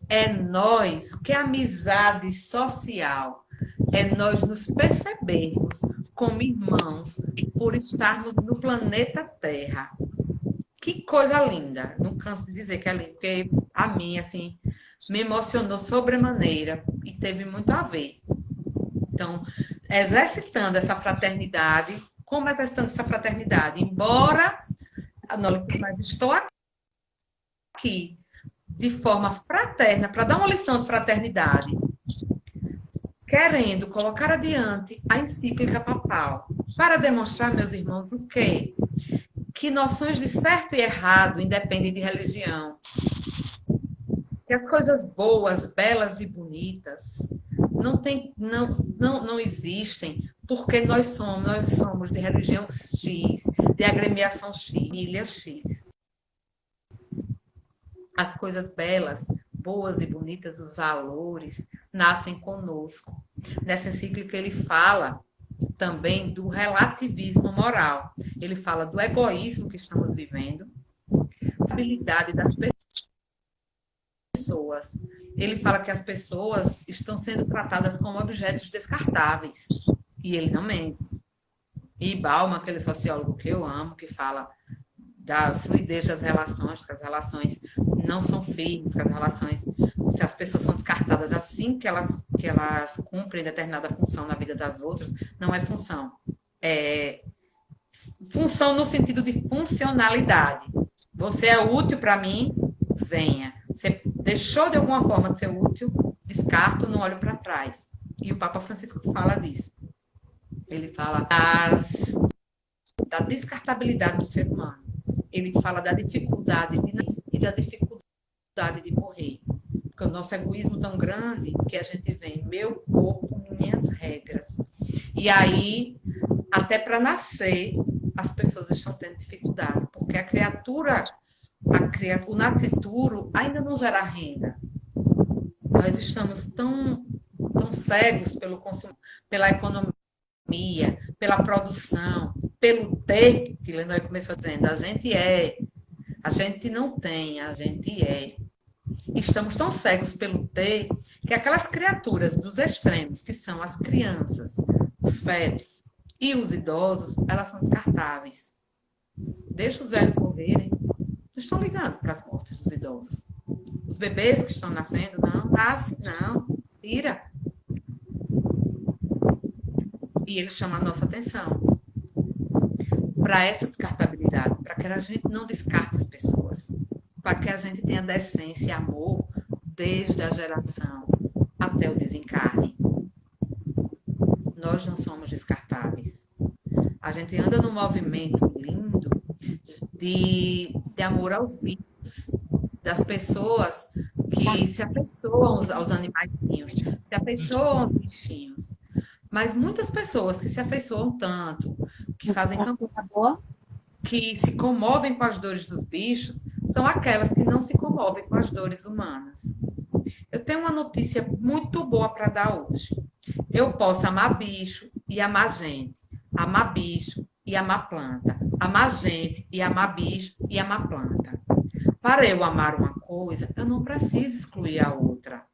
É nós, o que é amizade social? É nós nos percebermos como irmãos por estarmos no planeta Terra. Que coisa linda. Não canso de dizer que é lindo, porque a mim, assim, me emocionou sobremaneira e teve muito a ver. Então, exercitando essa fraternidade, como exercitando essa fraternidade? Embora mas estou aqui de forma fraterna, para dar uma lição de fraternidade, querendo colocar adiante a encíclica papal, para demonstrar, meus irmãos, o quê? Que noções de certo e errado independem de religião. Que as coisas boas, belas e bonitas não existem porque nós somos de religião X, de agremiação X, família X. As coisas belas, boas e bonitas, os valores, nascem conosco. Nessa encíclica ele fala também do relativismo moral. Ele fala do egoísmo que estamos vivendo, da habilidade das pessoas. Ele fala que as pessoas estão sendo tratadas como objetos descartáveis. E ele não mente. E Bauman, aquele sociólogo que eu amo, que fala da fluidez das relações, que as relações não são firmes, que as relações, se as pessoas são descartadas assim que elas cumprem determinada função na vida das outras, não é função. É função no sentido de funcionalidade. Você é útil para mim, venha. Você deixou de alguma forma de ser útil, descarto, não olho para trás. E o Papa Francisco fala disso. Ele fala da descartabilidade do ser humano. Ele fala da dificuldade e da dificuldade de morrer. Porque o nosso egoísmo tão grande que a gente vem, meu corpo, minhas regras. E aí, até para nascer, as pessoas estão tendo dificuldade. Porque o nascituro ainda não gera renda. Nós estamos tão cegos pelo consumo, pela economia, pela produção, pelo ter, que Lenoir começou dizendo, a gente não tem, a gente é. Estamos tão cegos pelo ter, que aquelas criaturas dos extremos, que são as crianças, os fetos e os idosos, elas são descartáveis. Deixa os velhos morrerem. Não estão ligando para as mortes dos idosos. Os bebês que estão nascendo, não, nasce, não, tira. E ele chama a nossa atenção para essa descartabilidade, para que a gente não descarte as pessoas, para que a gente tenha decência e amor desde a geração até o desencarne. Nós não somos descartáveis. A gente anda num movimento lindo de amor aos bichos, das pessoas que se afeiçoam aos animaizinhos, se afeiçoam aos bichinhos. Mas muitas pessoas que se afeiçoam tanto, que fazem campanha, que se comovem com as dores dos bichos, são aquelas que não se comovem com as dores humanas. Eu tenho uma notícia muito boa para dar hoje. Eu posso amar bicho e amar gente, amar bicho e amar planta, amar gente e amar bicho e amar planta. Para eu amar uma coisa, eu não preciso excluir a outra.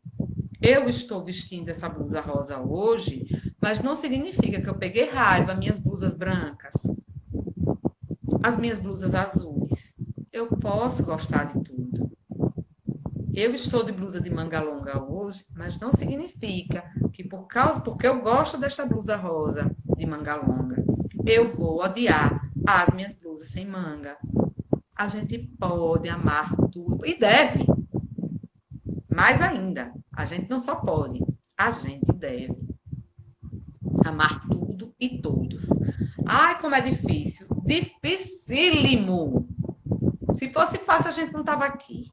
Eu estou vestindo essa blusa rosa hoje, mas não significa que eu peguei raiva, minhas blusas brancas, as minhas blusas azuis. Eu posso gostar de tudo. Eu estou de blusa de manga longa hoje, mas não significa que porque eu gosto desta blusa rosa de manga longa, eu vou odiar as minhas blusas sem manga. A gente pode amar tudo e deve. Mais ainda, a gente não só pode, a gente deve amar tudo e todos. Ai, como é difícil. Dificílimo. Se fosse fácil, a gente não estava aqui.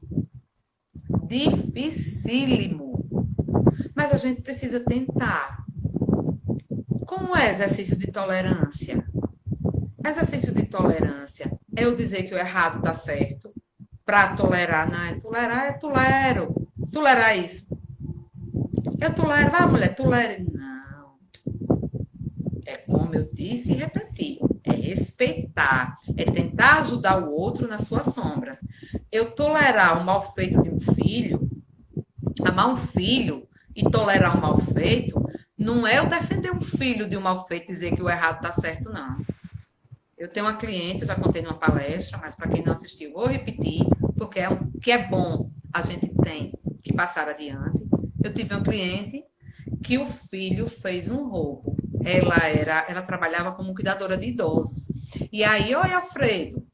Dificílimo. Mas a gente precisa tentar. Como é exercício de tolerância? Exercício de tolerância é eu dizer que o errado está certo. Para tolerar, não é tolerar, é tolero. Tolerar isso. Eu tolero, vai, mulher, tolere. Não. É como eu disse e repeti. É respeitar. É tentar ajudar o outro nas suas sombras. Eu tolerar o mal feito de um filho, amar um filho e tolerar um mal feito, não é eu defender um filho de um mal feito e dizer que o errado está certo, não. Eu tenho uma cliente, eu já contei numa palestra, mas para quem não assistiu, vou repetir, porque que é bom a gente tem que passar adiante. Eu tive uma cliente que o filho fez um roubo. Ela trabalhava como cuidadora de idosos. E aí, oi, Alfredo.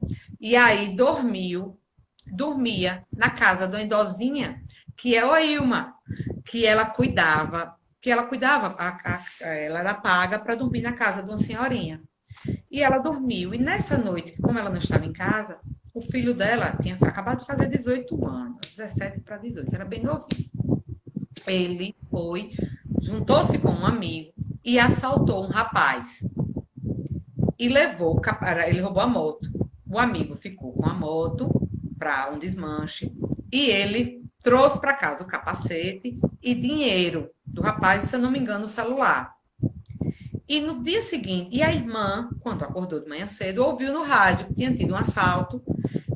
E aí dormia na casa de uma idosinha, que é a Ilma, que ela cuidava, ela era paga para dormir na casa de uma senhorinha. E ela dormiu. E nessa noite, como ela não estava em casa, o filho dela tinha acabado de fazer 18 anos, 17 para 18, era bem novinho. Ele juntou-se com um amigo e assaltou um rapaz. E ele roubou a moto. O amigo ficou com a moto para um desmanche e ele trouxe para casa o capacete e dinheiro do rapaz, se eu não me engano, o celular. E no dia seguinte, e a irmã, quando acordou de manhã cedo, ouviu no rádio que tinha tido um assalto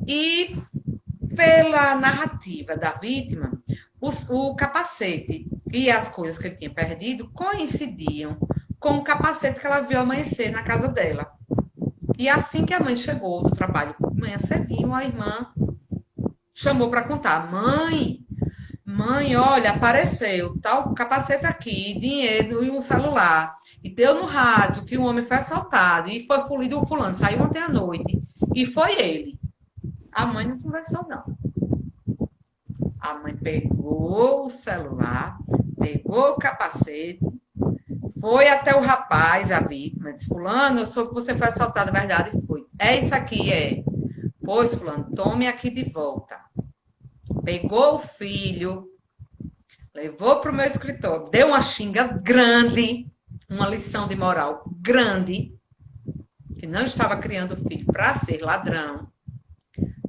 e, pela narrativa da vítima, o capacete e as coisas que ele tinha perdido coincidiam com o capacete que ela viu amanhecer na casa dela. E assim que a mãe chegou do trabalho de manhã cedinho, a irmã chamou para contar. Mãe, olha, apareceu tal capacete aqui, dinheiro e um celular. E deu no rádio que o homem foi assaltado e foi polido o fulano, saiu ontem à noite. E foi ele. A mãe não conversou, não. A mãe pegou o celular, pegou o capacete, foi até o rapaz, a vítima, disse, fulano, eu soube que você foi assaltado, verdade? E foi. É isso aqui, é. Pois, fulano, tome aqui de volta. Pegou o filho, levou para o meu escritório, deu uma xinga grande, uma lição de moral grande, que não estava criando o filho para ser ladrão,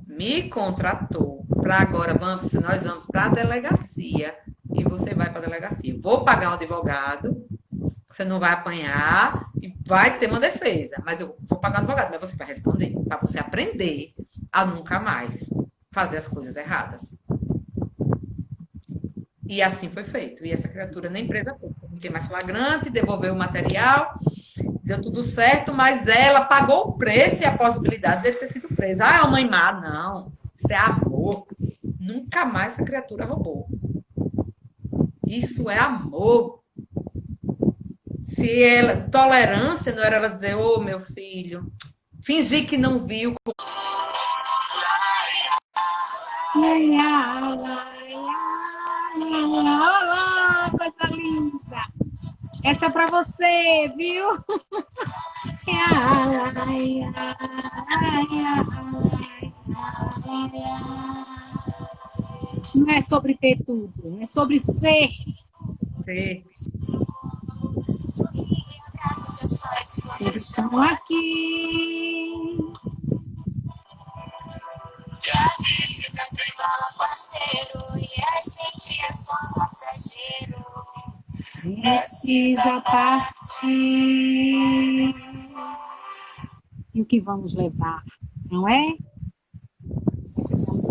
me contratou para agora, nós vamos para a delegacia e você vai para a delegacia. Vou pagar um advogado, você não vai apanhar e vai ter uma defesa, mas eu vou pagar um advogado, mas você vai responder, para você aprender a nunca mais fazer as coisas erradas. E assim foi feito. E essa criatura nem presa foi. Não tem mais flagrante, devolveu o material, deu tudo certo, mas ela pagou o preço e a possibilidade de ter sido presa. Ah, é uma mãe má. Não. Isso é amor. Nunca mais essa criatura roubou. Isso é amor. Se ela, tolerância não era ela dizer, ô meu filho, fingir que não viu. Olá, coisa linda! Essa é para você, viu? Não é sobre ter tudo, é sobre ser. Ser. Eles estão aqui. A vida tem mal parceiro e a gente é só passageiro. Precisa partir. E o que vamos levar, não é? Precisamos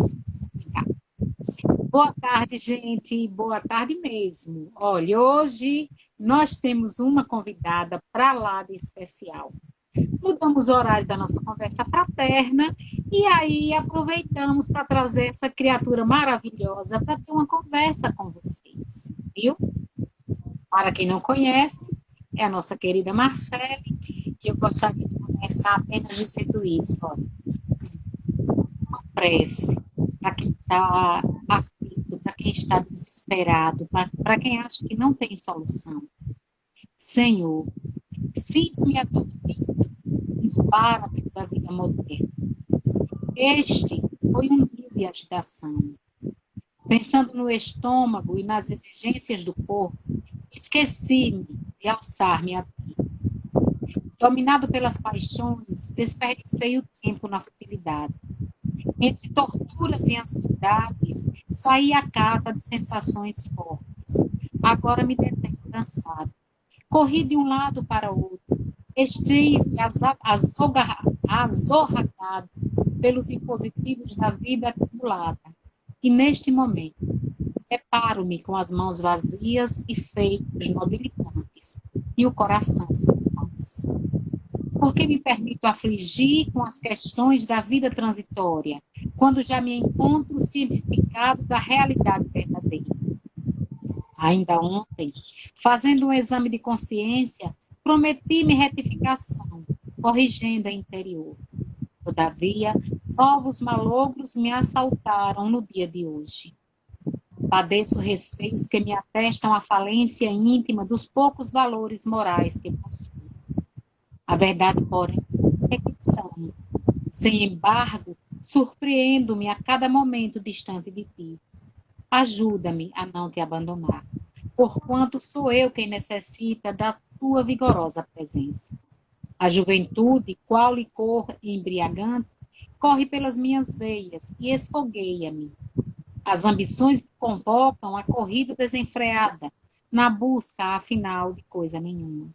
cuidar. Boa tarde, gente. Boa tarde mesmo. Olha, hoje nós temos uma convidada para lá de especial. Mudamos o horário da nossa conversa fraterna e aí aproveitamos para trazer essa criatura maravilhosa para ter uma conversa com vocês, viu? Para quem não conhece, é a nossa querida Marcele, e eu gostaria de começar apenas dizendo isso, olha, uma prece para quem está aflito, para quem está desesperado, para quem acha que não tem solução. Senhor, sinto-me acolhido no parâmetro da vida moderna. Este foi um dia de agitação. Pensando no estômago e nas exigências do corpo, esqueci-me de alçar-me a ti. Dominado pelas paixões, desperdicei o tempo na futilidade. Entre torturas e ansiedades, saí a cata de sensações fortes. Agora me detenho cansado. Corri de um lado para o outro. Estive azorragado pelos impositivos da vida atribulada. E neste momento, deparo-me com as mãos vazias e feitos nobilitantes, e o coração sem paz. Porque me permito afligir com as questões da vida transitória, quando já me encontro cientificado da realidade verdadeira. Ainda ontem, fazendo um exame de consciência, prometi-me retificação, corrigendo a interior. Todavia, novos malogros me assaltaram no dia de hoje. Padeço receios que me atestam a falência íntima dos poucos valores morais que possuo. A verdade, porém, é que estranho. Sem embargo, surpreendo-me a cada momento distante de ti. Ajuda-me a não te abandonar, porquanto sou eu quem necessita da tua vigorosa presença. A juventude, qual licor embriagante, corre pelas minhas veias e esfogueia-me. As ambições me convocam à corrida desenfreada, na busca, afinal, de coisa nenhuma.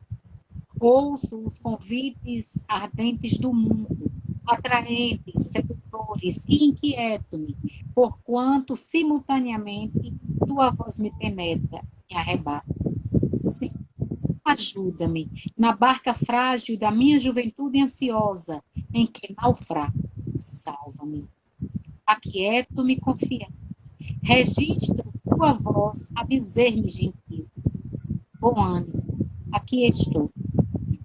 Ouço os convites ardentes do mundo, atraentes, sedutores, e inquieto-me, porquanto, simultaneamente, tua voz me penetra, me arrebata. Sim, ajuda-me na barca frágil da minha juventude ansiosa, em que naufrago. Salva-me. Aquieto-me confiante. Registro tua voz a dizer-me gentil. Bom ânimo, aqui estou.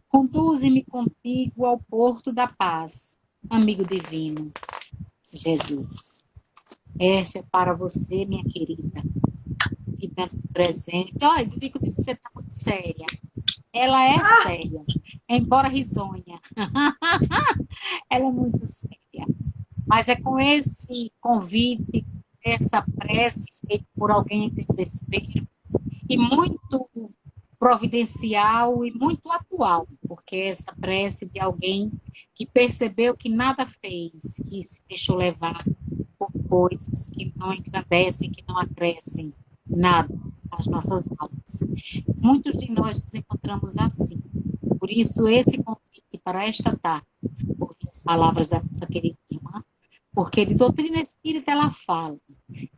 Conduze-me contigo ao porto da paz, amigo divino, Jesus. Essa é para você, minha querida, de tanto presente. Olha, eu digo que você está muito séria. Ela é séria, embora risonha. Ela é muito séria. Mas é com esse convite, essa prece feita por alguém em desespero, e muito providencial e muito atual, porque essa prece de alguém que percebeu que nada fez, que se deixou levar por coisas que não engrandecem, que não acrescem nada às nossas almas. Muitos de nós nos encontramos assim. Por isso, esse convite para esta tarde, por as palavras da nossa querida irmã, porque de doutrina espírita ela fala,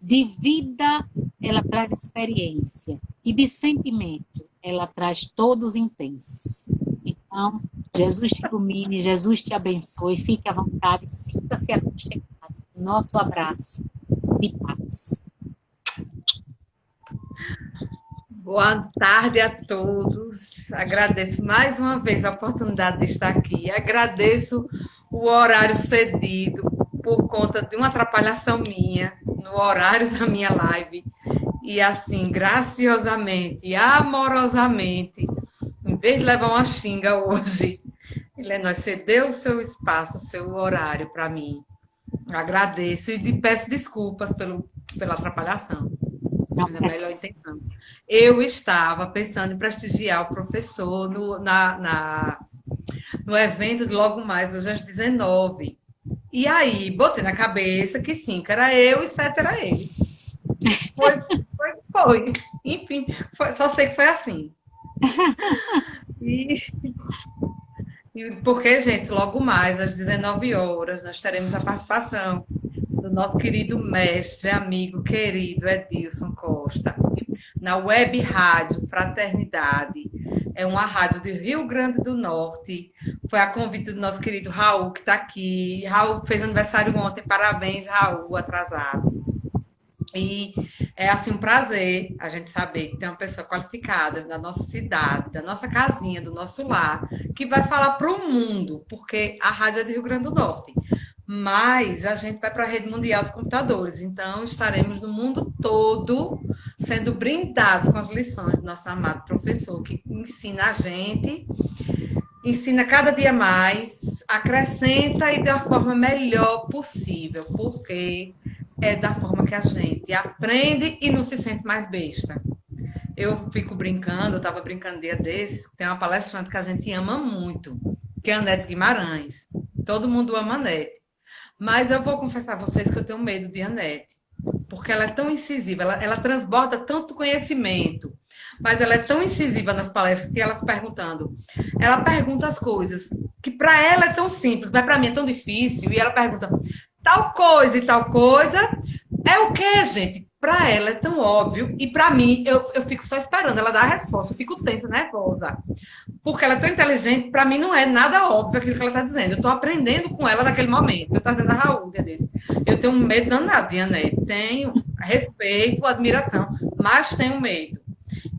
de vida ela traz experiência, e de sentimento ela traz todos intensos. Então, Jesus te ilumine, Jesus te abençoe, fique à vontade, sinta-se aconchegado. Nosso abraço de paz. Boa tarde a todos. Agradeço mais uma vez a oportunidade de estar aqui. Agradeço o horário cedido por conta de uma atrapalhação minha no horário da minha live. E assim, graciosamente e amorosamente, em vez de levar uma xinga hoje, Lenói cedeu o seu espaço, o seu horário para mim. Agradeço e peço desculpas pela atrapalhação. Não, Na melhor intenção. Eu estava pensando em prestigiar o professor no evento de logo mais, hoje às 19. E aí, botei na cabeça que 5 era eu e 7 era ele. Foi. Enfim, só sei que foi assim. E, porque, gente, logo mais, às 19 horas, nós teremos a participação do nosso querido mestre, amigo, querido Edilson Costa, na Web Rádio Fraternidade. É uma rádio do Rio Grande do Norte. Foi a convite do nosso querido Raul, que está aqui. Raul fez aniversário ontem. Parabéns, Raul, atrasado. E é assim um prazer a gente saber que tem uma pessoa qualificada da nossa cidade, da nossa casinha, do nosso lar, que vai falar para o mundo, porque a rádio é do Rio Grande do Norte. Mas a gente vai para a rede mundial de computadores, então estaremos no mundo todo sendo brindados com as lições do nosso amado professor, que ensina a gente, ensina cada dia mais, acrescenta e da forma melhor possível, porque é da forma que a gente aprende e não se sente mais besta. Eu fico brincando, eu estava brincando dia desses, tem uma palestrante que a gente ama muito, que é a Anete Guimarães. Todo mundo ama a Anete. Mas eu vou confessar a vocês que eu tenho medo de Anete, porque ela é tão incisiva, ela transborda tanto conhecimento, mas ela é tão incisiva nas palestras que ela perguntando. Ela pergunta as coisas que para ela é tão simples, mas para mim é tão difícil, e ela pergunta tal coisa e tal coisa, é o quê, gente? Para ela é tão óbvio, e para mim, eu fico só esperando ela dar a resposta, eu fico tensa, nervosa. Porque ela é tão inteligente, para mim não é nada óbvio aquilo que ela está dizendo. Eu estou aprendendo com ela naquele momento. Eu estou dizendo a Raul, desse. Eu tenho um medo danado de Anete. Tenho respeito, admiração, mas tenho medo.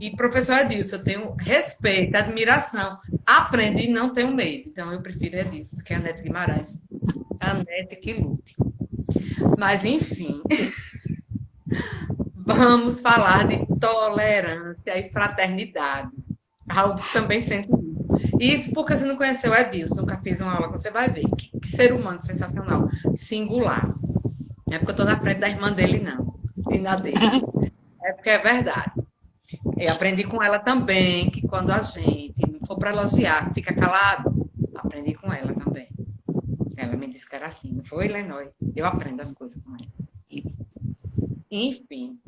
E professor Edilson, eu tenho respeito, admiração, aprendo e não tenho medo. Então eu prefiro Edilson, que é a Anete Guimarães. A Anete que lute. Mas, enfim, vamos falar de tolerância e fraternidade. Raul também sente isso. Isso porque você não conheceu o Edilson, nunca fiz uma aula, você vai ver. Que ser humano sensacional, singular. Não é porque eu estou na frente da irmã dele, não. E na dele. É porque é verdade. Eu aprendi com ela também que quando a gente não for para elogiar, fica calado, aprendi com ela também. Ela me disse que era assim, não foi, Lenói? Eu aprendo as coisas com ela. Enfim,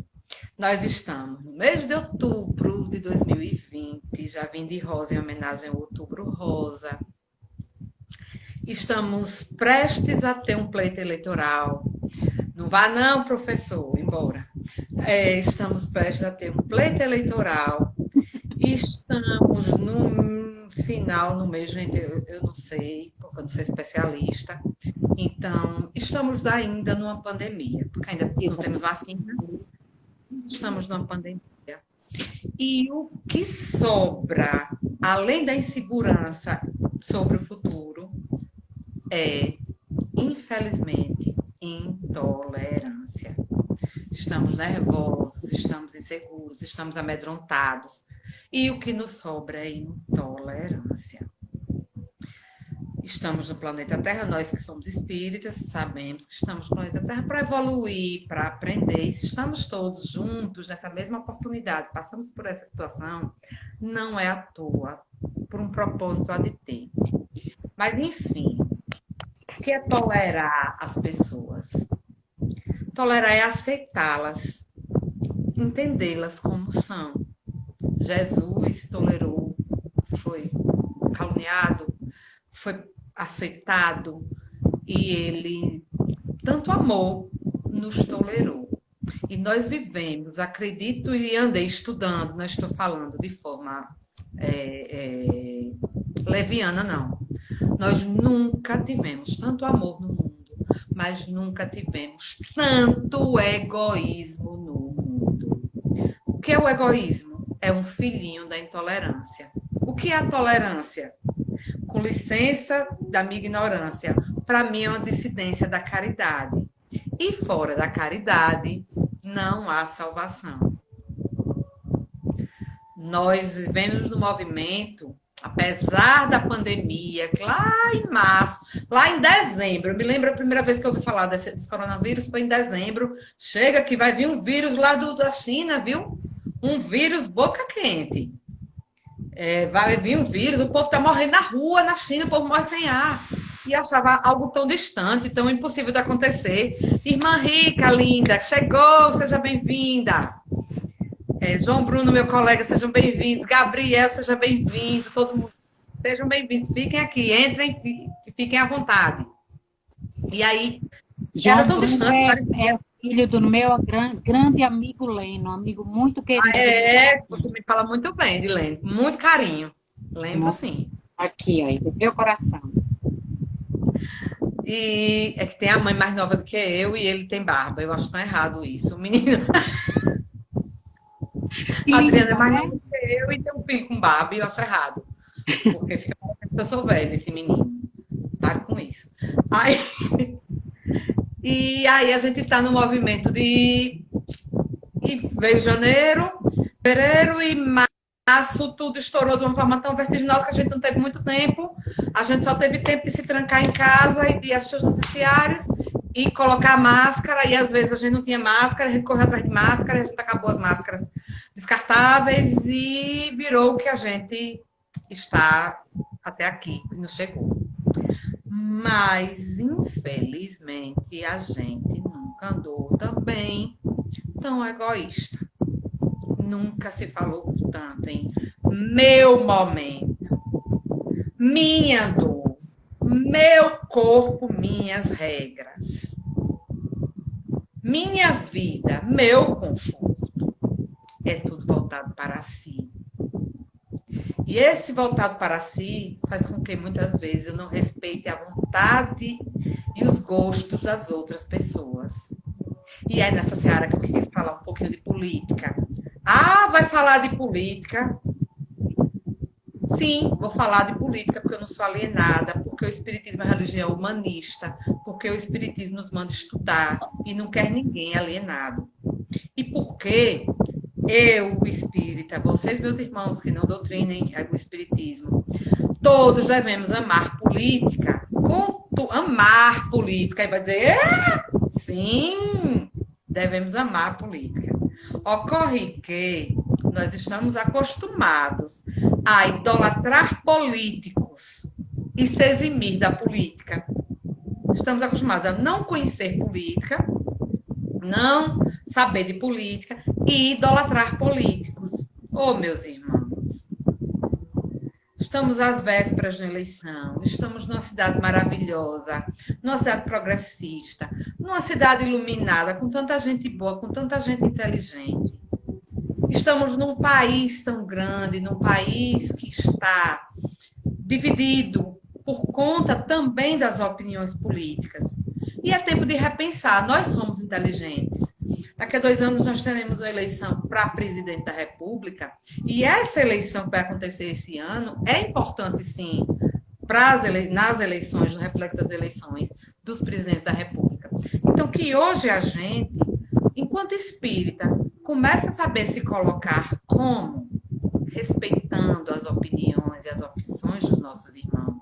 nós estamos no mês de outubro de 2020, já vim de rosa em homenagem ao Outubro Rosa. Estamos prestes a ter um pleito eleitoral. Não vá não, professor, embora. Estamos prestes a ter um pleito eleitoral. Estamos no final, no mês, gente, eu não sei, porque eu não sou especialista. Então, estamos ainda numa pandemia, porque ainda não temos vacina. Estamos numa pandemia. E o que sobra, além da insegurança sobre o futuro, é, infelizmente, intolerância. Estamos nervosos, estamos inseguros, estamos amedrontados. E o que nos sobra é intolerância. Estamos no planeta Terra, nós que somos espíritas, sabemos que estamos no planeta Terra para evoluir, para aprender. E se estamos todos juntos nessa mesma oportunidade, passamos por essa situação, não é à toa, por um propósito há de ter. Mas, enfim, o que é tolerar as pessoas? Tolerar é aceitá-las, entendê-las como são. Jesus tolerou, foi caluniado, foi aceitado e ele tanto amou, nos tolerou. E nós vivemos, acredito e andei estudando, não estou falando de forma leviana, não. Nós nunca tivemos tanto amor no mundo, mas nunca tivemos tanto egoísmo no mundo. O que é o egoísmo? é um filhinho da intolerância. O que é a tolerância? Com licença da minha ignorância, para mim é uma dissidência da caridade. E fora da caridade, não há salvação. Nós vivemos no movimento, apesar da pandemia, que lá em março, lá em dezembro, eu me lembro a primeira vez que eu ouvi falar desse coronavírus, foi em dezembro. Chega que vai vir um vírus lá da China, viu? Um vírus boca quente. Vai vir um vírus, o povo está morrendo na rua, na China, o povo morre sem ar. E achava algo tão distante, tão impossível de acontecer. Irmã Rica, linda, chegou, seja bem-vinda. João Bruno, meu colega, sejam bem-vindos. Gabriel, seja bem-vindo. Todo mundo, sejam bem-vindos. Fiquem aqui, entrem e fiquem à vontade. E aí, João Bruno é filho do meu grande amigo Leno, um amigo muito querido. Você me fala muito bem de Leno, muito carinho. Lembro, sim. Aqui, ó, do meu coração. E é que tem a mãe mais nova do que eu e ele tem barba. Eu acho tão errado isso. O menino. A Adriana é mais nova do que eu e tem um filho com barba e eu acho errado. Porque fica parecendo que eu sou velha, esse menino. Para com isso. E aí a gente está no movimento de. E veio janeiro, fevereiro e março, tudo estourou de uma forma tão vertiginosa que a gente não teve muito tempo. A gente só teve tempo de se trancar em casa e de assistir os noticiários e colocar máscara. E às vezes a gente não tinha máscara, a gente correu atrás de máscara, a gente acabou as máscaras descartáveis e virou o que a gente está até aqui, nos chegou. Mas, infelizmente, a gente nunca andou também tão egoísta. Nunca se falou tanto em meu momento, minha dor, meu corpo, minhas regras, minha vida, meu conforto. É tudo voltado para si. E esse voltado para si faz com que muitas vezes eu não respeite a vontade e os gostos das outras pessoas. E é nessa seara que eu queria falar um pouquinho de política. Vai falar de política? Sim, vou falar de política porque eu não sou alienada, porque o Espiritismo é uma religião humanista, porque o Espiritismo nos manda estudar e não quer ninguém alienado. E porque eu, o espírita, vocês, meus irmãos, que não doutrinem o espiritismo, todos devemos amar política. Amar política. E vai dizer, sim, devemos amar política. Ocorre que nós estamos acostumados a idolatrar políticos e se eximir da política. Estamos acostumados a não conhecer política, não saber de política e idolatrar políticos. Meus irmãos, estamos às vésperas de uma eleição, estamos numa cidade maravilhosa, numa cidade progressista, numa cidade iluminada, com tanta gente boa, com tanta gente inteligente. Estamos num país tão grande, num país que está dividido por conta também das opiniões políticas. E é tempo de repensar. Nós somos inteligentes. Daqui a 2 anos nós teremos uma eleição para presidente da República. E essa eleição que vai acontecer esse ano é importante, sim, nas eleições, no reflexo das eleições dos presidentes da República. Então, que hoje a gente, enquanto espírita, comece a saber se colocar como? Respeitando as opiniões e as opções dos nossos irmãos.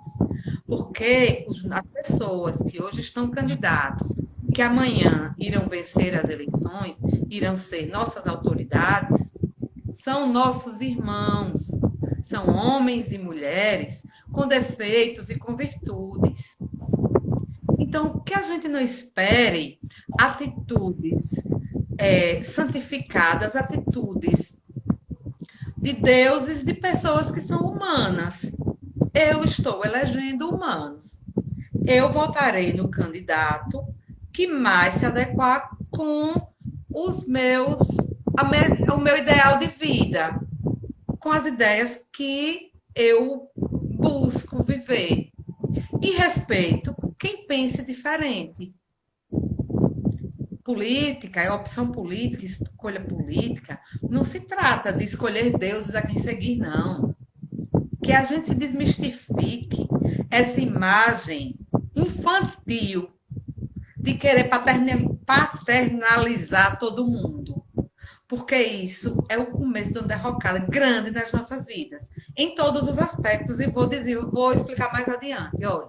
Porque as pessoas que hoje estão candidatos, que amanhã irão vencer as eleições, irão ser nossas autoridades, são nossos irmãos, são homens e mulheres com defeitos e com virtudes. Então, que a gente não espere atitudes santificadas, atitudes de deuses, de pessoas que são humanas. Eu estou elegendo humanos. Eu votarei no candidato que mais se adequar com o meu ideal de vida, com as ideias que eu busco viver. E respeito quem pense diferente. política, é opção política, escolha política, não se trata de escolher deuses a quem seguir, não. Que a gente se desmistifique essa imagem infantil de querer paternalizar todo mundo. Porque isso é o começo de uma derrocada grande nas nossas vidas, em todos os aspectos, e vou explicar mais adiante. Olha,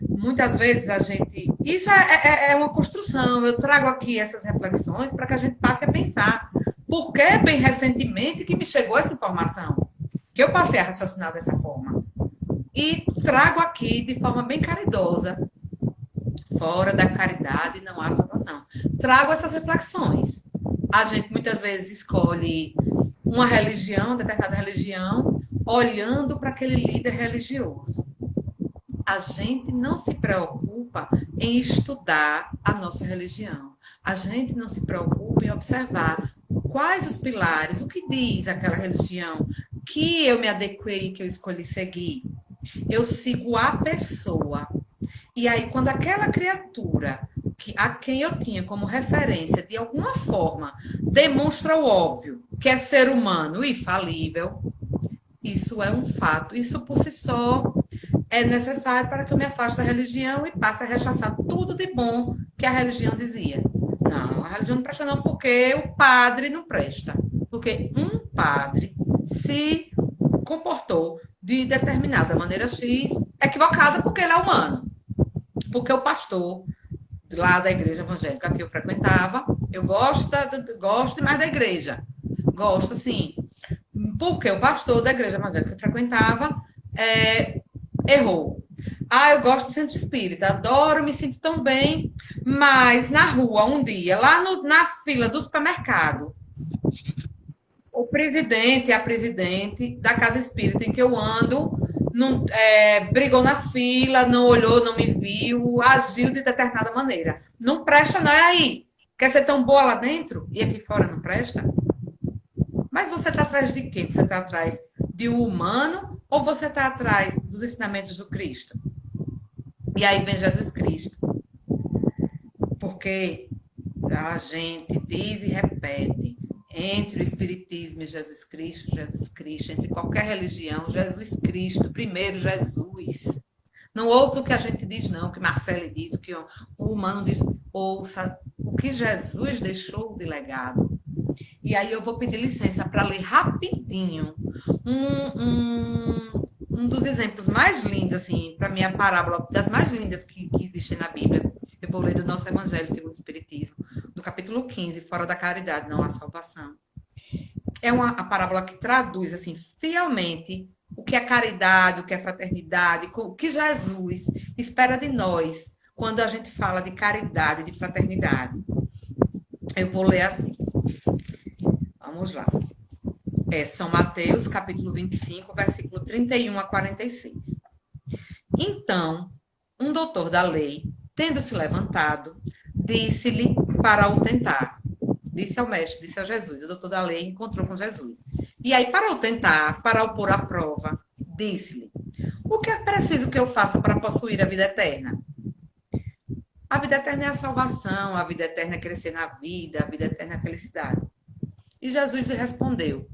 muitas vezes a gente. Isso é uma construção. Eu trago aqui essas reflexões para que a gente passe a pensar. Por que, bem recentemente, que me chegou essa informação? Que eu passei a raciocinar dessa forma. E trago aqui de forma bem caridosa. Fora da caridade não há salvação. Trago essas reflexões. A gente muitas vezes escolhe uma religião, determinada religião, olhando para aquele líder religioso. A gente não se preocupa em estudar a nossa religião. A gente não se preocupa em observar quais os pilares, o que diz aquela religião que eu me adequei, que eu escolhi seguir. Eu sigo a pessoa. E aí, quando aquela criatura, a quem eu tinha como referência, de alguma forma, demonstra o óbvio, que é ser humano e falível, isso é um fato. Isso, por si só, é necessário para que eu me afaste da religião e passe a rechaçar tudo de bom que a religião dizia. Não, a religião não presta não, porque o padre não presta. Porque um padre se comportou de determinada maneira X, equivocada porque ele é humano. Porque o pastor lá da igreja evangélica que eu frequentava, eu gosto demais da igreja. Gosto, sim. Porque o pastor da igreja evangélica que eu frequentava errou. Eu gosto do centro espírita, adoro, me sinto tão bem. Mas na rua, um dia, lá na fila do supermercado, o presidente e a presidente da casa espírita em que eu ando brigou na fila, não olhou, não me viu, agiu de determinada maneira. Não presta, não é aí. Quer ser tão boa lá dentro e aqui fora não presta? Mas você está atrás de quê? Você está atrás de um humano ou você está atrás dos ensinamentos do Cristo? E aí vem Jesus Cristo. Porque a gente diz e repete, entre o Espiritismo e Jesus Cristo, entre qualquer religião, Jesus Cristo, primeiro Jesus. Não ouça o que a gente diz, não, o que Marcele diz, o que o humano diz. Ouça o que Jesus deixou de legado. E aí eu vou pedir licença para ler rapidinho um dos exemplos mais lindos, assim, para mim, a parábola das mais lindas que existem na Bíblia. Eu vou ler do nosso Evangelho segundo o Espiritismo, do capítulo 15, Fora da Caridade, não há salvação. É a parábola que traduz, assim, fielmente o que é caridade, o que é fraternidade, o que Jesus espera de nós quando a gente fala de caridade, de fraternidade. Eu vou ler assim. Vamos lá. São Mateus, capítulo 25, versículo 31 a 46. Então, um doutor da lei, tendo se levantado, disse-lhe para o tentar. Disse ao mestre, disse a Jesus. O doutor da lei encontrou com Jesus. E aí, para o tentar, para o pôr à prova, disse-lhe: o que é preciso que eu faça para possuir a vida eterna? A vida eterna é a salvação, a vida eterna é crescer na vida, a vida eterna é a felicidade. E Jesus lhe respondeu: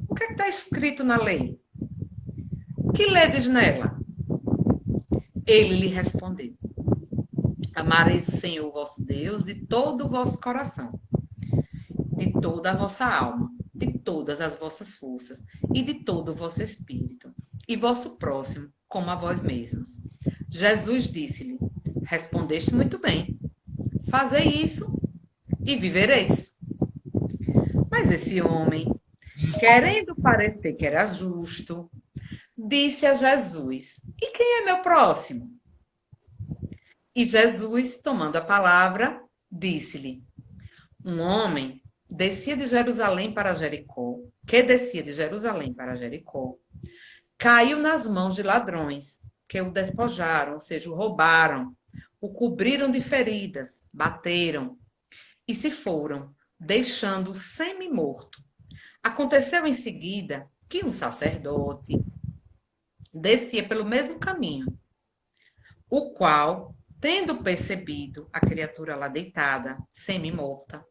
o que está escrito na lei? Que ledes nela? Ele lhe respondeu: amareis o Senhor vosso Deus de todo o vosso coração, de toda a vossa alma, de todas as vossas forças e de todo o vosso espírito, e vosso próximo como a vós mesmos. Jesus disse-lhe: respondeste muito bem. Fazei isso e vivereis. Mas esse homem, querendo parecer que era justo, disse a Jesus: e quem é meu próximo? E Jesus, tomando a palavra, disse-lhe: um homem descia de Jerusalém para Jericó, caiu nas mãos de ladrões, que o despojaram, ou seja, o roubaram, o cobriram de feridas, bateram e se foram, deixando-o semi-morto. Aconteceu em seguida que um sacerdote descia pelo mesmo caminho, o qual, Tendo percebido a criatura lá deitada, semi-morta,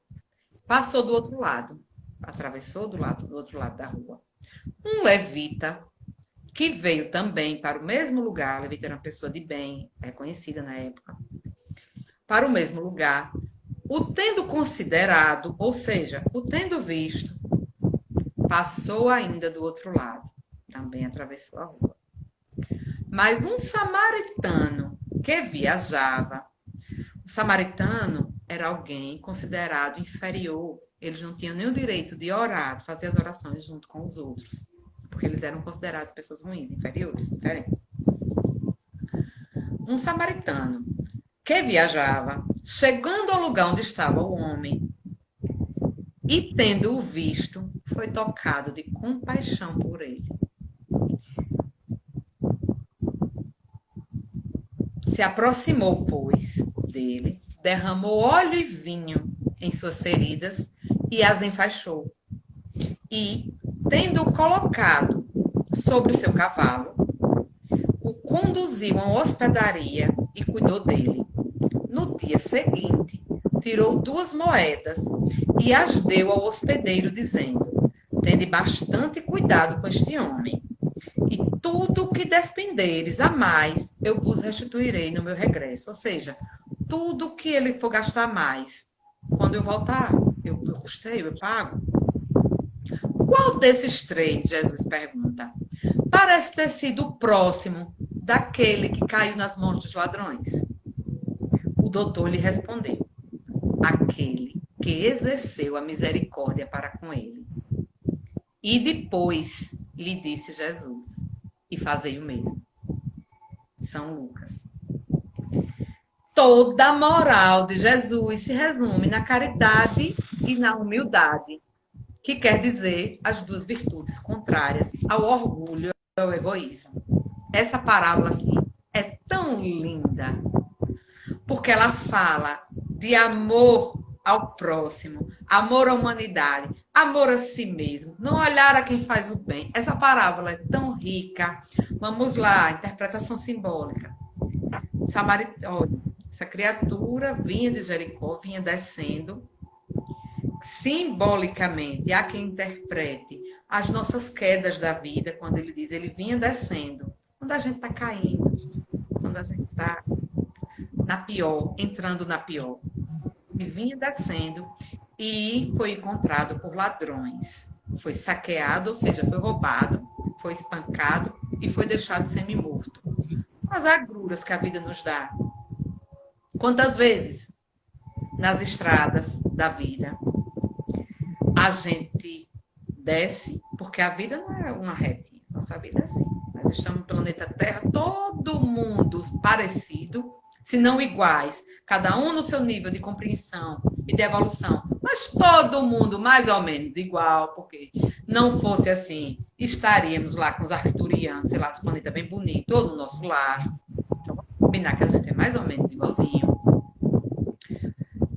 passou do outro lado, atravessou do outro lado da rua. Um levita, que veio também para o mesmo lugar, levita era uma pessoa de bem, reconhecida na época, para o mesmo lugar, o tendo considerado, ou seja, o tendo visto, passou ainda do outro lado, também atravessou a rua. Mas um samaritano que viajava, o samaritano era alguém considerado inferior, eles não tinham nem o direito de orar, de fazer as orações junto com os outros, porque eles eram considerados pessoas ruins, inferiores, diferentes. Um samaritano que viajava, chegando ao lugar onde estava o homem, e tendo-o visto, foi tocado de compaixão por ele. Se aproximou, pois, dele, derramou óleo e vinho em suas feridas e as enfaixou. E, tendo-o colocado sobre o seu cavalo, o conduziu a uma hospedaria e cuidou dele. No dia seguinte, tirou 2 moedas e as deu ao hospedeiro, dizendo: tende bastante cuidado com este homem, e tudo o que despenderes a mais, eu vos restituirei no meu regresso. Ou seja, tudo que ele for gastar mais, quando eu voltar, eu custeio, eu pago. Qual desses 3, Jesus pergunta, parece ter sido o próximo daquele que caiu nas mãos dos ladrões? O doutor lhe respondeu: aquele que exerceu a misericórdia para com ele. E depois lhe disse Jesus: e fazei o mesmo. São Lucas. Toda a moral de Jesus se resume na caridade e na humildade, que quer dizer as 2 virtudes contrárias ao orgulho e ao egoísmo. Essa parábola, assim, é tão linda, porque ela fala de amor ao próximo, amor à humanidade, amor a si mesmo, não olhar a quem faz o bem. Essa parábola é tão rica. Vamos lá, interpretação simbólica. Essa criatura vinha de Jericó, vinha descendo. Simbolicamente, há quem interprete as nossas quedas da vida, quando ele diz, ele vinha descendo. Quando a gente está caindo, quando a gente está na pior, entrando na pior. Ele vinha descendo e foi encontrado por ladrões. Foi saqueado, ou seja, foi roubado, foi espancado e foi deixado semi-morto. São as agruras que a vida nos dá. Quantas vezes nas estradas da vida a gente desce, porque a vida não é uma retinha, nossa vida é assim. Nós estamos no planeta Terra, todo mundo parecido, se não iguais, cada um no seu nível de compreensão e de evolução, mas todo mundo mais ou menos igual, porque não fosse assim, estaríamos lá com os arcturianos, sei lá, esse planeta bem bonito, todo no nosso lar. Então, vamos combinar que a gente é mais ou menos igualzinho.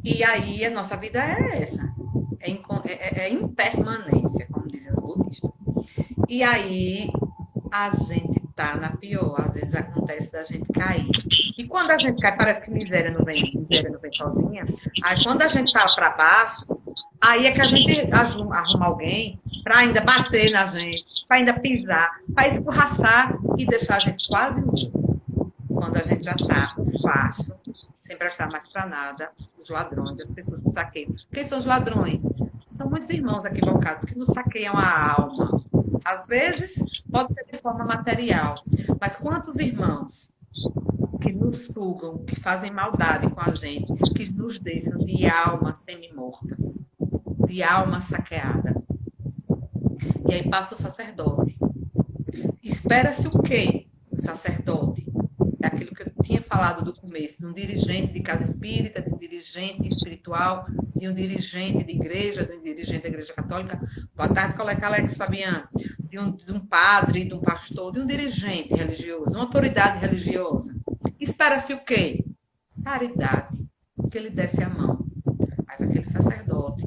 E aí a nossa vida é essa, é impermanência, como dizem os budistas. E aí a gente tá na pior, às vezes acontece da gente cair. E quando a gente cai, parece que miséria não vem sozinha. Aí quando a gente tá para baixo, aí é que a gente arruma alguém para ainda bater na gente, para ainda pisar, para escorraçar e deixar a gente quase morto. Quando a gente já tá fácil, sem prestar mais para nada, os ladrões, as pessoas que saqueiam. Quem são os ladrões? São muitos irmãos equivocados que nos saqueiam a alma. Às vezes, pode ser de forma material, mas quantos irmãos que nos sugam, que fazem maldade com a gente, que nos deixam de alma semi-morta, de alma saqueada. E aí passa o sacerdote. Espera-se o quê? O sacerdote. É aquilo que eu tinha falado do começo, de um dirigente de casa espírita, de um dirigente espiritual, de um dirigente de igreja, de um dirigente da igreja católica. Boa tarde, colega Alex Fabiano. De um padre, de um pastor, de um dirigente religioso, uma autoridade religiosa. Espera-se o quê? Caridade. Que ele desse a mão. Mas aquele sacerdote,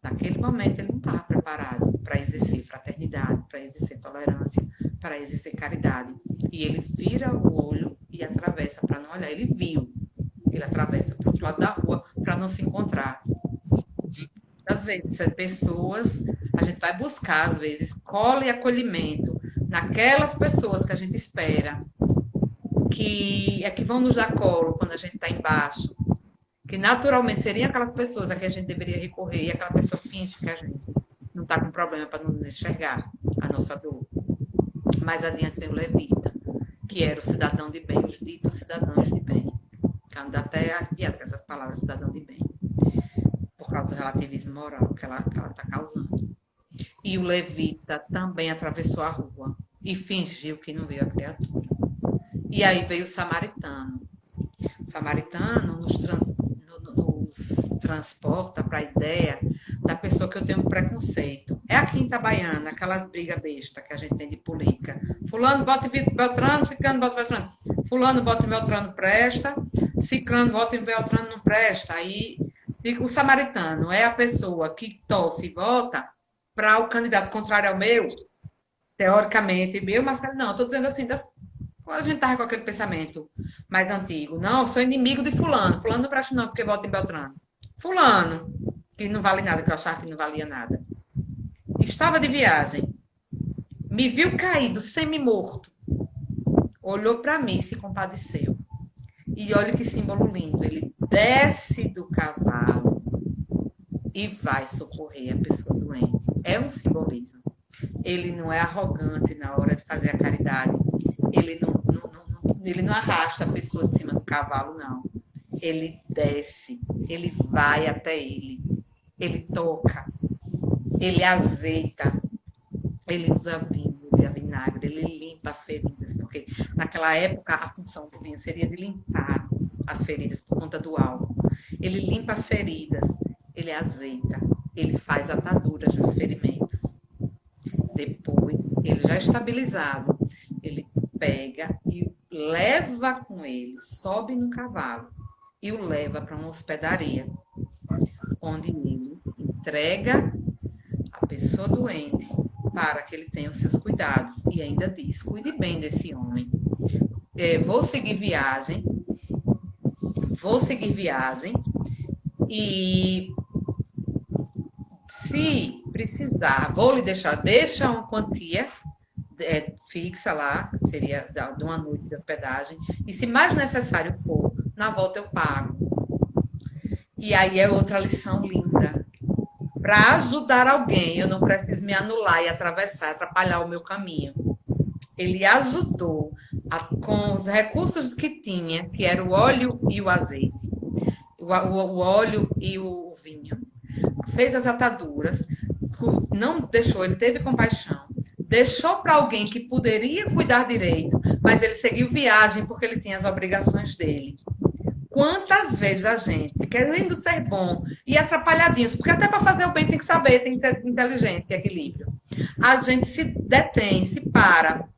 naquele momento, ele não estava preparado para exercer fraternidade, para exercer tolerância, para exercer caridade. E ele vira o olho e atravessa para não olhar. Ele viu. ele atravessa para o outro lado da rua para não se encontrar. Às vezes, pessoas, a gente vai buscar, às vezes, cola e acolhimento naquelas pessoas que a gente espera, que vão nos dar colo quando a gente está embaixo, que naturalmente seriam aquelas pessoas a que a gente deveria recorrer, e aquela pessoa finge que a gente não está com problema para nos enxergar a nossa dor. Mais adiante vem o levita, que era o cidadão de bem, os ditos cidadãos de bem. Dá até arrepiado com essas palavras, cidadão de bem, por causa do relativismo moral que ela está causando. E o levita também atravessou a rua e fingiu que não viu a criatura. E aí veio o samaritano. O samaritano nos transporta para a ideia da pessoa que eu tenho preconceito. É aqui em Itabaiana, aquelas brigas bestas que a gente tem de política. Fulano bota em Beltrano, Ciclano bota em Beltrano. Fulano bota em Beltrano, presta. Ciclano bota em Beltrano, não presta. Aí o samaritano é a pessoa que torce e vota para o candidato contrário ao meu, teoricamente, meu, Marcelo, não, estou dizendo assim, quando a gente estava com aquele pensamento mais antigo, não, sou inimigo de fulano não presta não, porque vota em Beltrano. Fulano, que não vale nada, que eu achava que não valia nada. Estava de viagem, me viu caído, semi-morto, olhou para mim e se compadeceu. E olha que símbolo lindo, ele desce do cavalo e vai socorrer a pessoa doente. É um simbolismo. Ele não é arrogante na hora de fazer a caridade. Ele não arrasta a pessoa de cima do cavalo, não. Ele desce, ele vai até ele, ele toca, ele azeita, ele usa vinho, ele vinagre, ele limpa as feridas, porque naquela época a função do vinho seria de limpar as feridas por conta do álcool. Ele limpa as feridas, ele azeita, ele faz ataduras nos ferimentos. Depois, ele já estabilizado, ele pega e leva com ele, sobe no cavalo e o leva para uma hospedaria, onde ele entrega a pessoa doente para que ele tenha os seus cuidados e ainda diz, cuide bem desse homem. Vou seguir viagem e se precisar, vou lhe deixa uma quantia fixa lá, seria de uma noite de hospedagem, e se mais necessário for, na volta eu pago. E aí é outra lição linda. Para ajudar alguém, eu não preciso me anular e atravessar, atrapalhar o meu caminho. Ele ajudou com os recursos que tinha, que era o óleo e o azeite, o óleo e o vinho. Fez as ataduras, não deixou, ele teve compaixão, deixou para alguém que poderia cuidar direito, mas ele seguiu viagem porque ele tinha as obrigações dele. Quantas vezes a gente, querendo ser bom e atrapalhadinhos, porque até para fazer o bem tem que saber, tem que ter inteligência e equilíbrio. A gente se detém, se para,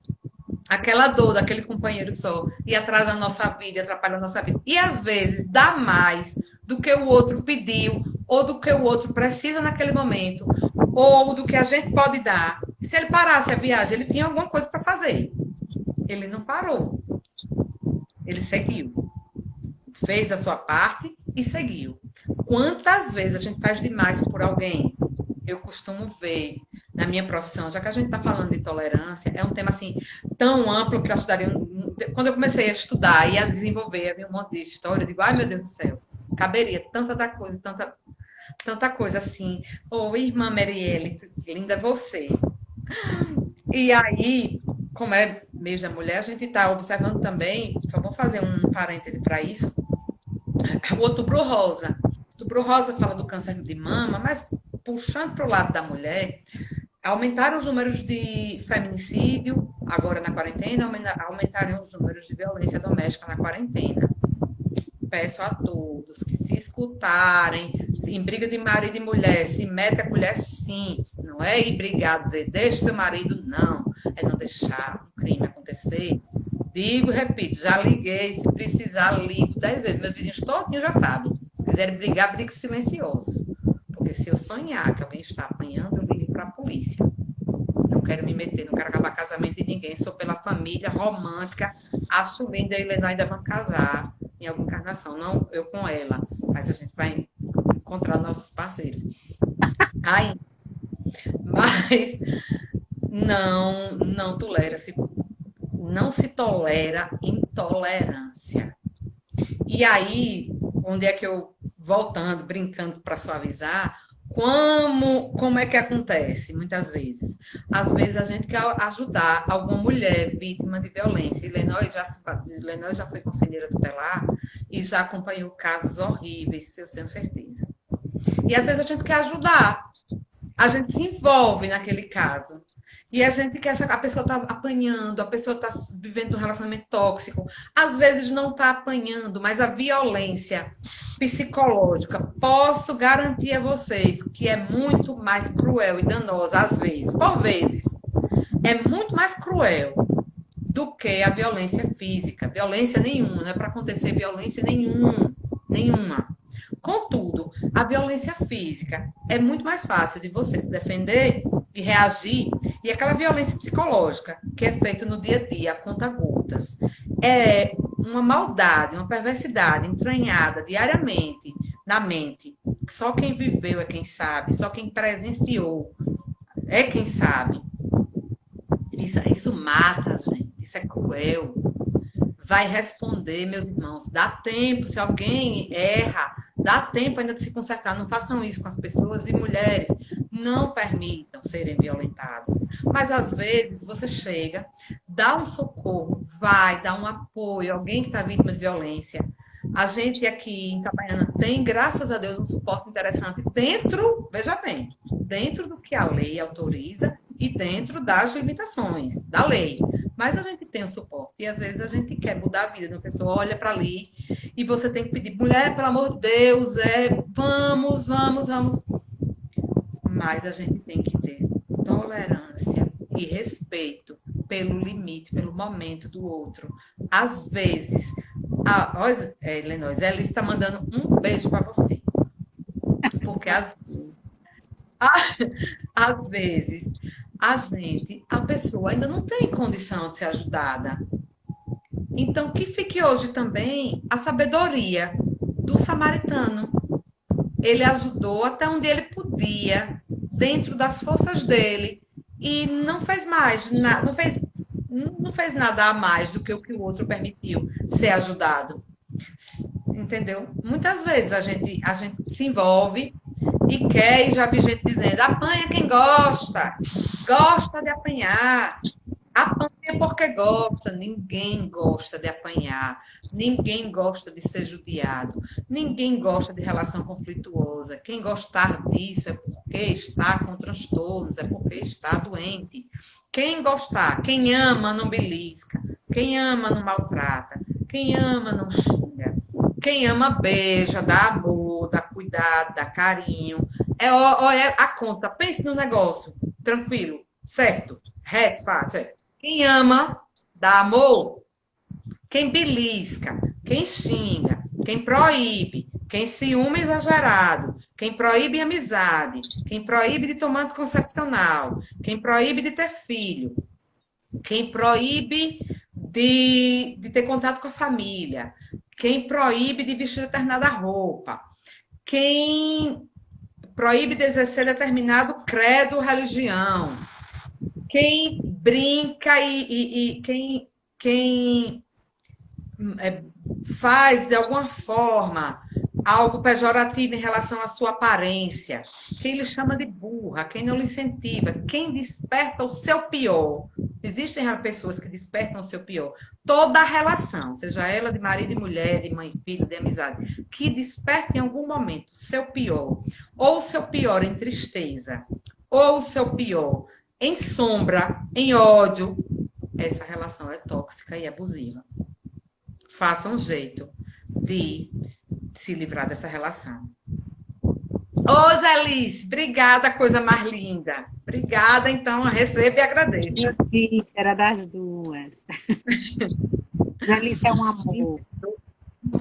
aquela dor daquele companheiro só, e atrasa a nossa vida, atrapalha a nossa vida. E às vezes dá mais do que o outro pediu, ou do que o outro precisa naquele momento, ou do que a gente pode dar. Se ele parasse a viagem, ele tinha alguma coisa para fazer. Ele não parou. Ele seguiu. Fez a sua parte e seguiu. Quantas vezes a gente faz demais por alguém? Eu costumo ver na minha profissão, já que a gente está falando de tolerância, é um tema assim tão amplo que eu estudaria. Quando eu comecei a estudar e a desenvolver, havia um monte de história, eu digo, ai meu Deus do céu, caberia tanta coisa assim. Irmã Marielle, linda você. E aí, como é mês da mulher, a gente está observando também, só vou fazer um parêntese para isso, o Outubro Rosa. O Outubro Rosa fala do câncer de mama, mas puxando para o lado da mulher, aumentaram os números de feminicídio agora na quarentena, aumentaram os números de violência doméstica na quarentena. Peço a todos que se escutarem, em briga de marido e mulher, se mete a colher sim, não é ir brigar, dizer, deixa seu marido, não, é não deixar o crime acontecer. Digo, repito, já liguei, se precisar, ligo 10 vezes, meus vizinhos todos já sabem, se quiserem brigar, briguem silenciosos, porque se eu sonhar que alguém está apanhando, eu ligo para a polícia. Não quero me meter, não quero acabar casamento de ninguém, sou pela família romântica, acho linda, eles ainda vão casar. em alguma encarnação. Não eu com ela, mas a gente vai encontrar nossos parceiros. Aí, mas não tolera-se, não se tolera intolerância. E aí, onde é que eu, voltando, brincando para suavizar, como é que acontece muitas vezes? Às vezes a gente quer ajudar alguma mulher vítima de violência. E Lenói já foi conselheira tutelar e já acompanhou casos horríveis, eu tenho certeza. E às vezes a gente quer ajudar, a gente se envolve naquele caso. E a gente quer achar que a pessoa está apanhando, a pessoa está vivendo um relacionamento tóxico. Às vezes não está apanhando, mas a violência psicológica, posso garantir a vocês que é muito mais cruel e danosa, às vezes, por vezes, é muito mais cruel do que a violência física. Violência nenhuma, não é para acontecer violência nenhuma. Contudo, a violência física é muito mais fácil de você se defender, de reagir, e aquela violência psicológica, que é feita no dia a dia, a conta-gotas, é uma maldade, uma perversidade entranhada diariamente na mente. Só quem viveu é quem sabe, só quem presenciou é quem sabe. Isso mata, gente, isso é cruel. Vai responder, meus irmãos, dá tempo, se alguém erra, dá tempo ainda de se consertar. Não façam isso com as pessoas, e mulheres, não permitam serem violentadas. Mas às vezes você chega, dá um socorro, vai, dá um apoio, alguém que está vítima de violência. A gente aqui em Itabaiana tem, graças a Deus, um suporte interessante dentro, veja bem, dentro do que a lei autoriza e dentro das limitações da lei. Mas a gente tem um suporte. E às vezes a gente quer mudar a vida de uma pessoa, olha para ali, e você tem que pedir, mulher, pelo amor de Deus, vamos. Mas a gente tem que ter tolerância e respeito pelo limite, pelo momento do outro. Às vezes, Lenóis, ela está mandando um beijo para você. Porque às vezes a pessoa ainda não tem condição de ser ajudada. Então, que fique hoje também a sabedoria do samaritano. Ele ajudou até onde ele podia, dentro das forças dele, e não fez mais, não fez nada a mais do que o outro permitiu ser ajudado. Entendeu? Muitas vezes a gente se envolve e quer, e já vi gente dizendo, apanha quem gosta de apanhar, apanha porque gosta. Ninguém gosta de apanhar, ninguém gosta de ser judiado, ninguém gosta de relação conflituosa. Quem gostar disso é porque está com transtornos, é porque está doente. Quem gostar, quem ama não belisca, quem ama não maltrata, quem ama não xinga, quem ama beija, dá amor, dá cuidado, dá carinho. É a conta, pense no negócio, tranquilo, certo, reto, fácil. Quem ama, dá amor. Quem belisca, quem xinga, quem proíbe, quem ciúme exagerado, quem proíbe amizade, quem proíbe de tomar anticoncepcional, quem proíbe de ter filho, quem proíbe de ter contato com a família, quem proíbe de vestir determinada roupa, quem proíbe de exercer determinado credo ou religião, quem brinca e quem faz de alguma forma algo pejorativo em relação à sua aparência, quem lhe chama de burra, quem não lhe incentiva, quem desperta o seu pior. Existem pessoas que despertam o seu pior. Toda relação, seja ela de marido e mulher, de mãe e filho, de amizade, que desperta em algum momento o seu pior, ou o seu pior em tristeza, ou o seu pior em sombra, em ódio, essa relação é tóxica e abusiva. Faça um jeito de se livrar dessa relação. Ô, Zé Lice, obrigada, coisa mais linda. Obrigada, então, receba e agradeço. Era das duas. Zé Lice é um amor.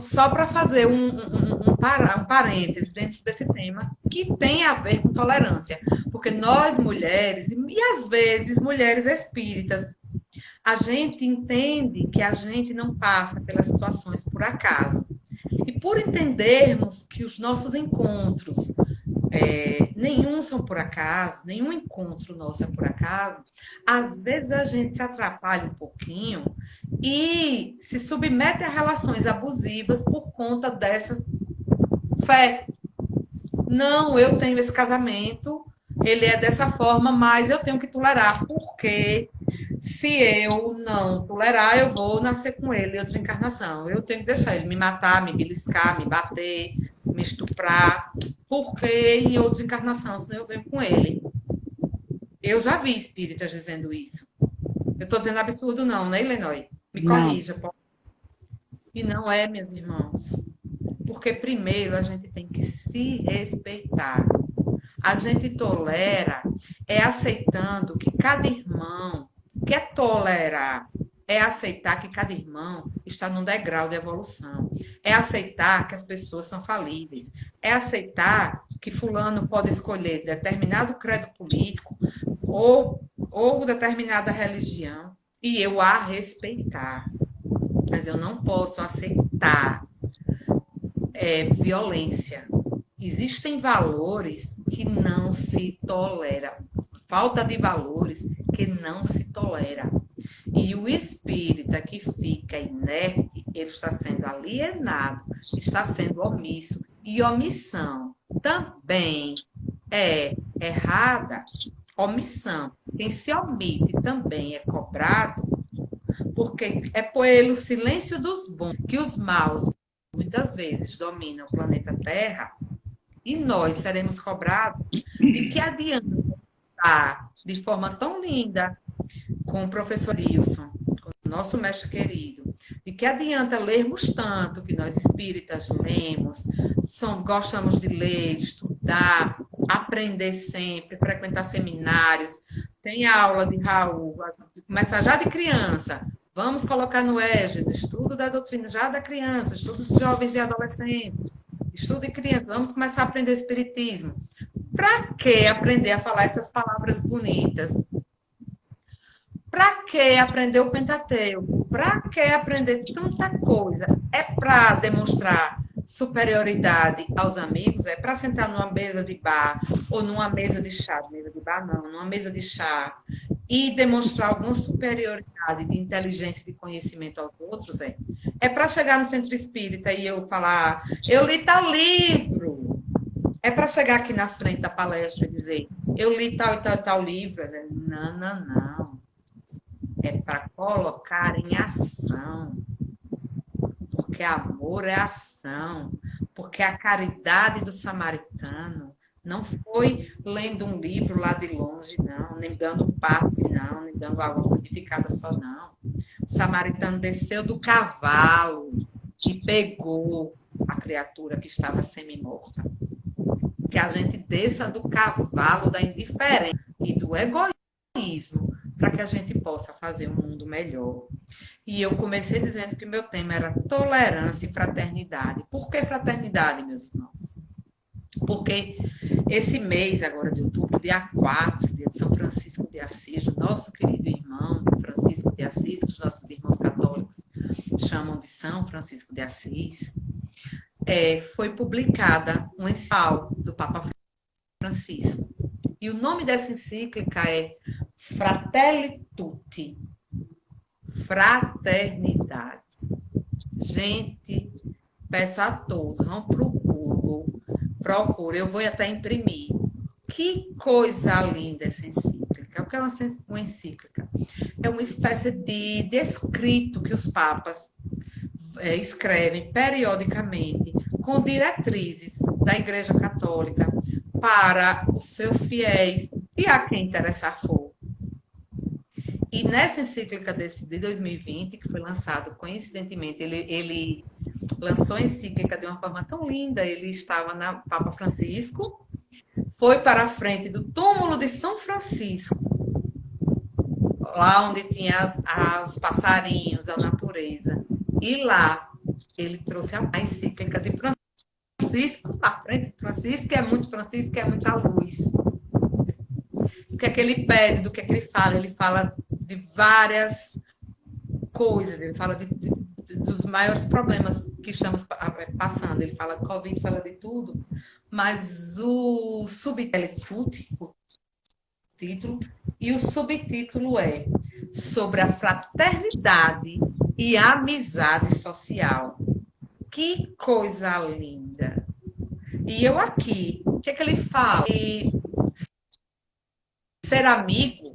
Só para fazer um parêntese dentro desse tema, que tem a ver com tolerância. Porque nós, mulheres, e às vezes mulheres espíritas, a gente entende que a gente não passa pelas situações por acaso. E por entendermos que os nossos encontros, nenhum são por acaso, nenhum encontro nosso é por acaso, às vezes a gente se atrapalha um pouquinho e se submete a relações abusivas por conta dessa fé. Não, eu tenho esse casamento, ele é dessa forma, mas eu tenho que tolerar, porque se eu não tolerar, eu vou nascer com ele em outra encarnação. Eu tenho que deixar ele me matar, me beliscar, me bater, me estuprar, porque em outra encarnação, senão eu venho com ele. Eu já vi espíritas dizendo isso. Eu estou dizendo absurdo, não, né, Lenói? Me corrija, pô. E não é, meus irmãos. Porque primeiro a gente tem que se respeitar. A gente tolera é aceitando que cada irmão quer tolerar, é aceitar que cada irmão está num degrau de evolução, é aceitar que as pessoas são falíveis, é aceitar que fulano pode escolher determinado credo político ou determinada religião e eu a respeitar. Mas eu não posso aceitar violência. Existem valores que não se toleram. Falta de valores que não se tolera. E o espírita que fica inerte, ele está sendo alienado, está sendo omisso. E omissão também é errada. Omissão. Quem se omite também é cobrado, porque é pelo silêncio dos bons que os maus muitas vezes dominam o planeta Terra, e nós seremos cobrados. E que adianta estar de forma tão linda com o professor Wilson, com o nosso mestre querido, de que adianta lermos tanto, que nós espíritas lemos, gostamos de ler, estudar, aprender sempre, frequentar seminários, tem aula de Raul, começar já de criança. Vamos colocar no EJA, estudo da doutrina já da criança, estudo de jovens e adolescentes, estudo de crianças, vamos começar a aprender espiritismo. Para que aprender a falar essas palavras bonitas? Para que aprender o Pentateuco? Para que aprender tanta coisa? É para demonstrar superioridade aos amigos? É para sentar numa mesa de bar ou numa mesa de chá? Mesa de bar não, numa mesa de chá e demonstrar alguma superioridade de inteligência e de conhecimento aos outros? É para chegar no centro espírita e eu falar, eu li tal livro. É para chegar aqui na frente da palestra e dizer, eu li tal e tal e tal livro. Não, não, não. É para colocar em ação. Porque amor é ação. Porque a caridade do samaritano não foi lendo um livro lá de longe, não, nem dando parte, não, nem dando água frutificada só, não. O samaritano desceu do cavalo e pegou a criatura que estava semi-morta. Que a gente desça do cavalo da indiferença e do egoísmo para que a gente possa fazer um mundo melhor. E eu comecei dizendo que meu tema era tolerância e fraternidade. Por que fraternidade, meus irmãos? Porque esse mês agora de outubro, dia 4, dia de São Francisco de Assis, nosso querido irmão Francisco de Assis, que os nossos irmãos católicos chamam de São Francisco de Assis, foi publicada uma encíclica do Papa Francisco. E o nome dessa encíclica é Fratelli Tutti, fraternidade. Gente, peço a todos, vão para o Google, procure, eu vou até imprimir. Que coisa linda essa encíclica. O que é uma encíclica? É uma espécie de escrito que os papas escrevem periodicamente com diretrizes da Igreja Católica para os seus fiéis e a quem interessar for. E nessa encíclica de 2020, que foi lançado coincidentemente, ele lançou a encíclica de uma forma tão linda, ele estava na Papa Francisco, foi para a frente do túmulo de São Francisco, lá onde tinha os passarinhos, a natureza. E lá ele trouxe a encíclica de Francisco, à frente de Francisco, que é muita luz. O que é que ele pede, do que é que ele fala? Ele fala de várias coisas, ele fala dos maiores problemas que estamos passando. Ele fala de Covid, fala de tudo, mas o subtítulo e o subtítulo é sobre a fraternidade e a amizade social. Que coisa linda! E eu aqui, o que é que ele fala? E ser amigo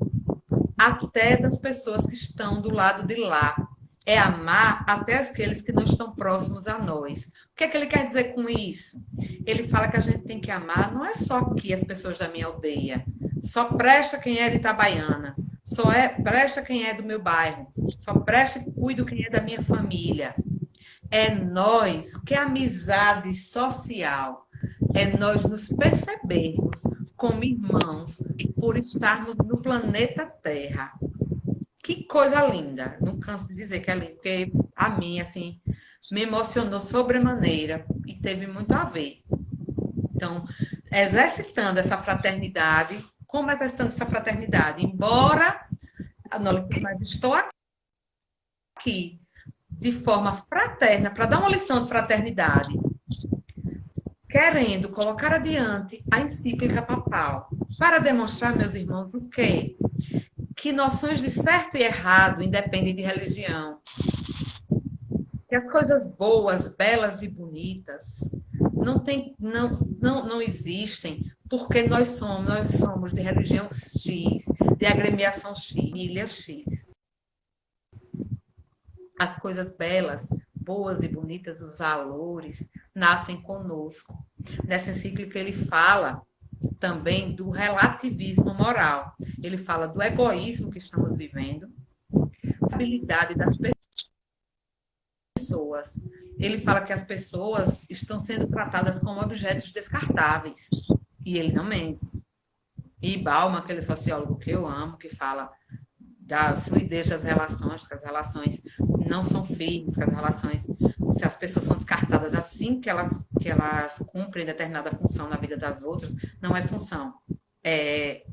até das pessoas que estão do lado de lá. É amar até aqueles que não estão próximos a nós. O que é que ele quer dizer com isso? Ele fala que a gente tem que amar, não é só aqui as pessoas da minha aldeia. Só presta quem é de Itabaiana. Presta quem é do meu bairro. Só presta e cuido quem é da minha família. É nós, o que é amizade social? É nós nos percebermos como irmãos por estarmos no planeta Terra. Que coisa linda. Não canso de dizer que é lindo, porque a mim, assim, me emocionou sobremaneira e teve muito a ver. Então, exercitando essa fraternidade, como exercitando essa fraternidade? Embora, mas estou aqui de forma fraterna, para dar uma lição de fraternidade, querendo colocar adiante a encíclica papal, para demonstrar, meus irmãos, o quê? Que noções de certo e errado independem de religião. Que as coisas boas, belas e bonitas não existem porque nós somos de religião X, de agremiação X, família X. As coisas belas, boas e bonitas, os valores, nascem conosco. Nessa encíclica ele fala também do relativismo moral. Ele fala do egoísmo que estamos vivendo, da habilidade das pessoas. Ele fala que as pessoas estão sendo tratadas como objetos descartáveis. E ele não mente. E Bauman, aquele sociólogo que eu amo, que fala da fluidez das relações, que as relações não são firmes, que as relações, se as pessoas são descartadas assim que elas cumprem determinada função na vida das outras, não é função. É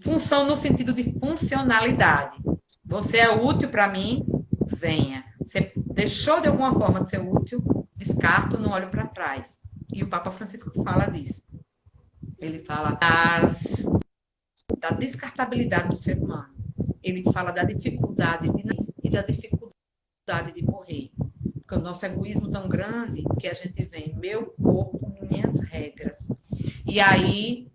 função no sentido de funcionalidade. Você é útil para mim, venha. Você deixou de alguma forma de ser útil, descarto, não olho para trás. E o Papa Francisco fala disso. Ele fala da descartabilidade do ser humano. Ele fala da dificuldade e da dificuldade de morrer. Porque o nosso egoísmo tão grande que a gente vem, meu corpo, minhas regras. E aí,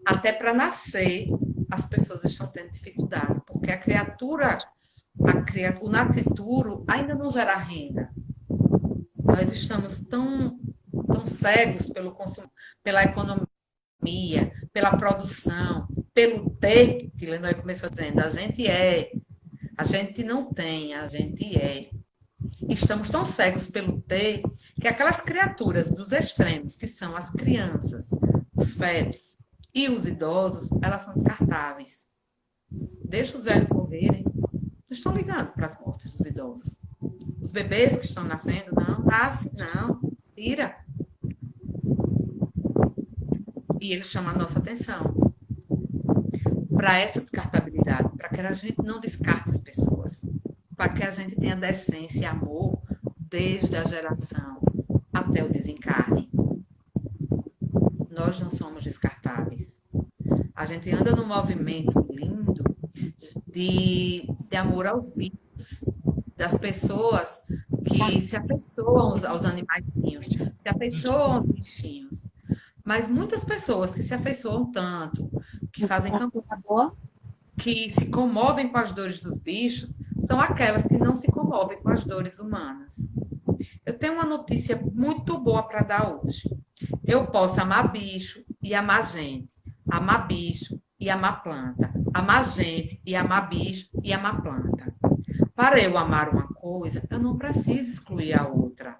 até para nascer, as pessoas estão tendo dificuldade. Porque o nascituro ainda não gera renda. Nós estamos tão cegos pelo consumo, pela economia, pela produção, pelo ter, que Lenoy começou dizendo, a gente não tem, a gente é. Estamos tão cegos pelo ter, que aquelas criaturas dos extremos, que são as crianças, os fetos e os idosos, elas são descartáveis. Deixa os velhos morrerem. Não estão ligando para as mortes dos idosos. Os bebês que estão nascendo, não, nasce, não, tira. E ele chama a nossa atenção para essa descartabilidade, para que a gente não descarte as pessoas, para que a gente tenha decência e amor desde a geração até o desencarne. Nós não somos descartáveis. A gente anda num movimento lindo de amor aos bichos, das pessoas que se afeiçoam aos animaizinhos, se afeiçoam aos bichinhos. Mas muitas pessoas que se afeiçoam tanto, que fazem que se comovem com as dores dos bichos, são aquelas que não se comovem com as dores humanas. Eu tenho uma notícia muito boa para dar hoje. Eu posso amar bicho e amar gente, amar bicho e amar planta, amar gente e amar bicho e amar planta. Para eu amar uma coisa, eu não preciso excluir a outra.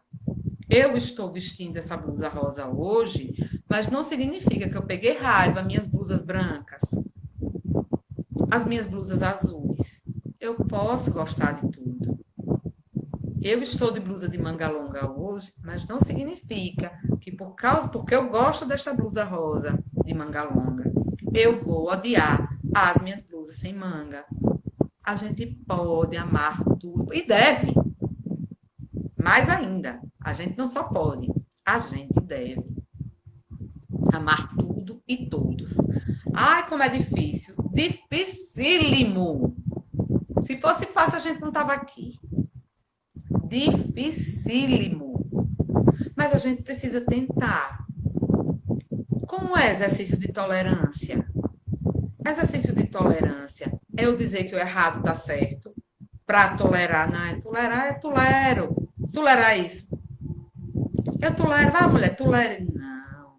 Eu estou vestindo essa blusa rosa hoje, mas não significa que eu peguei raiva, minhas blusas brancas, as minhas blusas azuis. Eu posso gostar de tudo. Eu estou de blusa de manga longa hoje, mas não significa que porque eu gosto desta blusa rosa de manga longa, eu vou odiar as minhas blusas sem manga. A gente pode amar tudo e deve. Mais ainda, a gente não só pode, a gente deve amar tudo e todos. Ai, como é difícil. Dificílimo. Se fosse fácil, a gente não estava aqui. Dificílimo. Mas a gente precisa tentar. Como é exercício de tolerância? Exercício de tolerância é eu dizer que o errado está certo. Para tolerar, não é tolerar, é tolero. Tolerar isso. Eu tolero, vai, mulher, tolere. Não.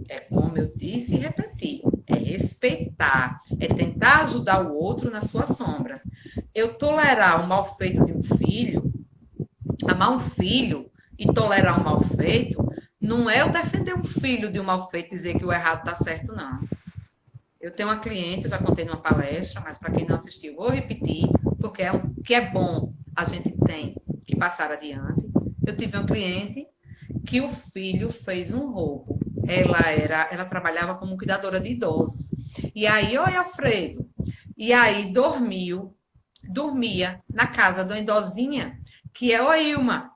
É como eu disse e repeti. É respeitar. É tentar ajudar o outro nas suas sombras. Eu tolerar o mal feito de um filho, amar um filho e tolerar um mal feito, não é eu defender um filho de um mal feito e dizer que o errado está certo, não. Eu tenho uma cliente, eu já contei numa palestra, mas para quem não assistiu, vou repetir, porque que é bom a gente tem que passar adiante. Eu tive um cliente que o filho fez um roubo. Ela trabalhava como cuidadora de idosos. E aí, oi, Alfredo. E aí dormia na casa de uma idosinha, que é a Ilma,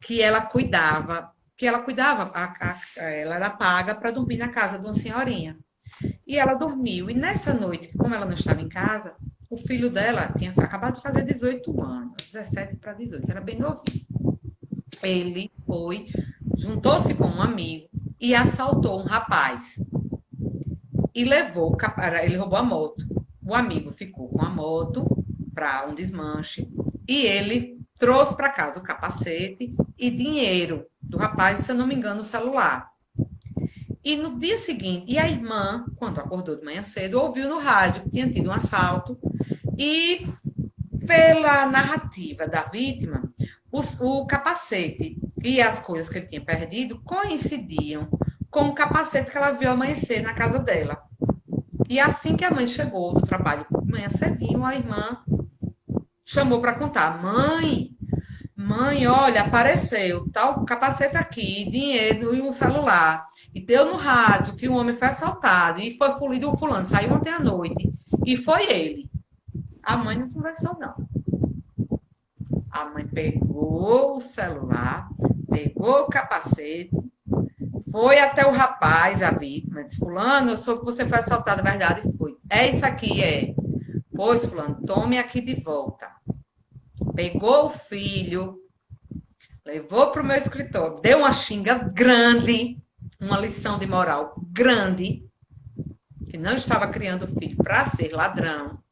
que ela cuidava, ela era paga para dormir na casa de uma senhorinha. E ela dormiu. E nessa noite, como ela não estava em casa, o filho dela tinha acabado de fazer 18 anos, 17 para 18, era bem novinho. Ele juntou-se com um amigo e assaltou um rapaz. E ele roubou a moto. O amigo ficou com a moto para um desmanche e ele trouxe para casa o capacete e dinheiro do rapaz, se eu não me engano, o celular. E no dia seguinte, e a irmã, quando acordou de manhã cedo, ouviu no rádio que tinha tido um assalto e, pela narrativa da vítima, o capacete e as coisas que ele tinha perdido coincidiam com o capacete que ela viu amanhecer na casa dela. E assim que a mãe chegou do trabalho, de manhã cedinho, a irmã chamou para contar. Mãe, olha, apareceu tal capacete aqui, dinheiro e um celular. E deu no rádio que um homem foi assaltado e foi polido o fulano, saiu ontem à noite. E foi ele. A mãe não conversou, não. A mãe pegou o celular, pegou o capacete, foi até o rapaz, a vítima, disse, fulano, eu soube que você foi assaltado, é verdade, e foi. É isso aqui, é. Pois, fulano, tome aqui de volta. Pegou o filho, levou para o meu escritório, deu uma xinga grande, uma lição de moral grande, que não estava criando o filho para ser ladrão,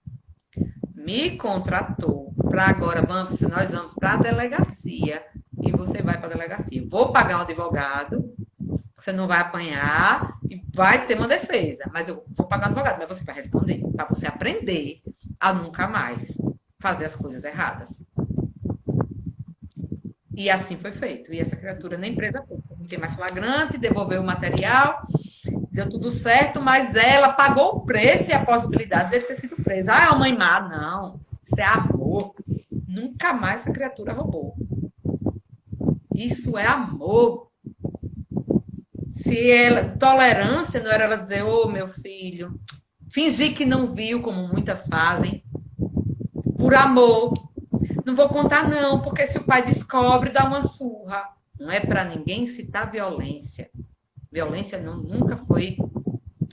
me contratou para agora, nós vamos para a delegacia e você vai para a delegacia. Vou pagar um advogado, você não vai apanhar e vai ter uma defesa, mas eu vou pagar um advogado, mas você vai responder, para você aprender a nunca mais fazer as coisas erradas. E assim foi feito. E essa criatura na empresa não tem mais flagrante, devolveu o material, deu tudo certo, mas ela pagou o preço e a possibilidade de ter sido presa. Ah, é uma mãe má. Não. Isso é amor. Nunca mais essa criatura roubou. Isso é amor. Tolerância não era ela dizer, ô, meu filho, fingir que não viu, como muitas fazem, por amor. Não vou contar, não, porque se o pai descobre, dá uma surra. Não é para ninguém citar violência. Violência nunca foi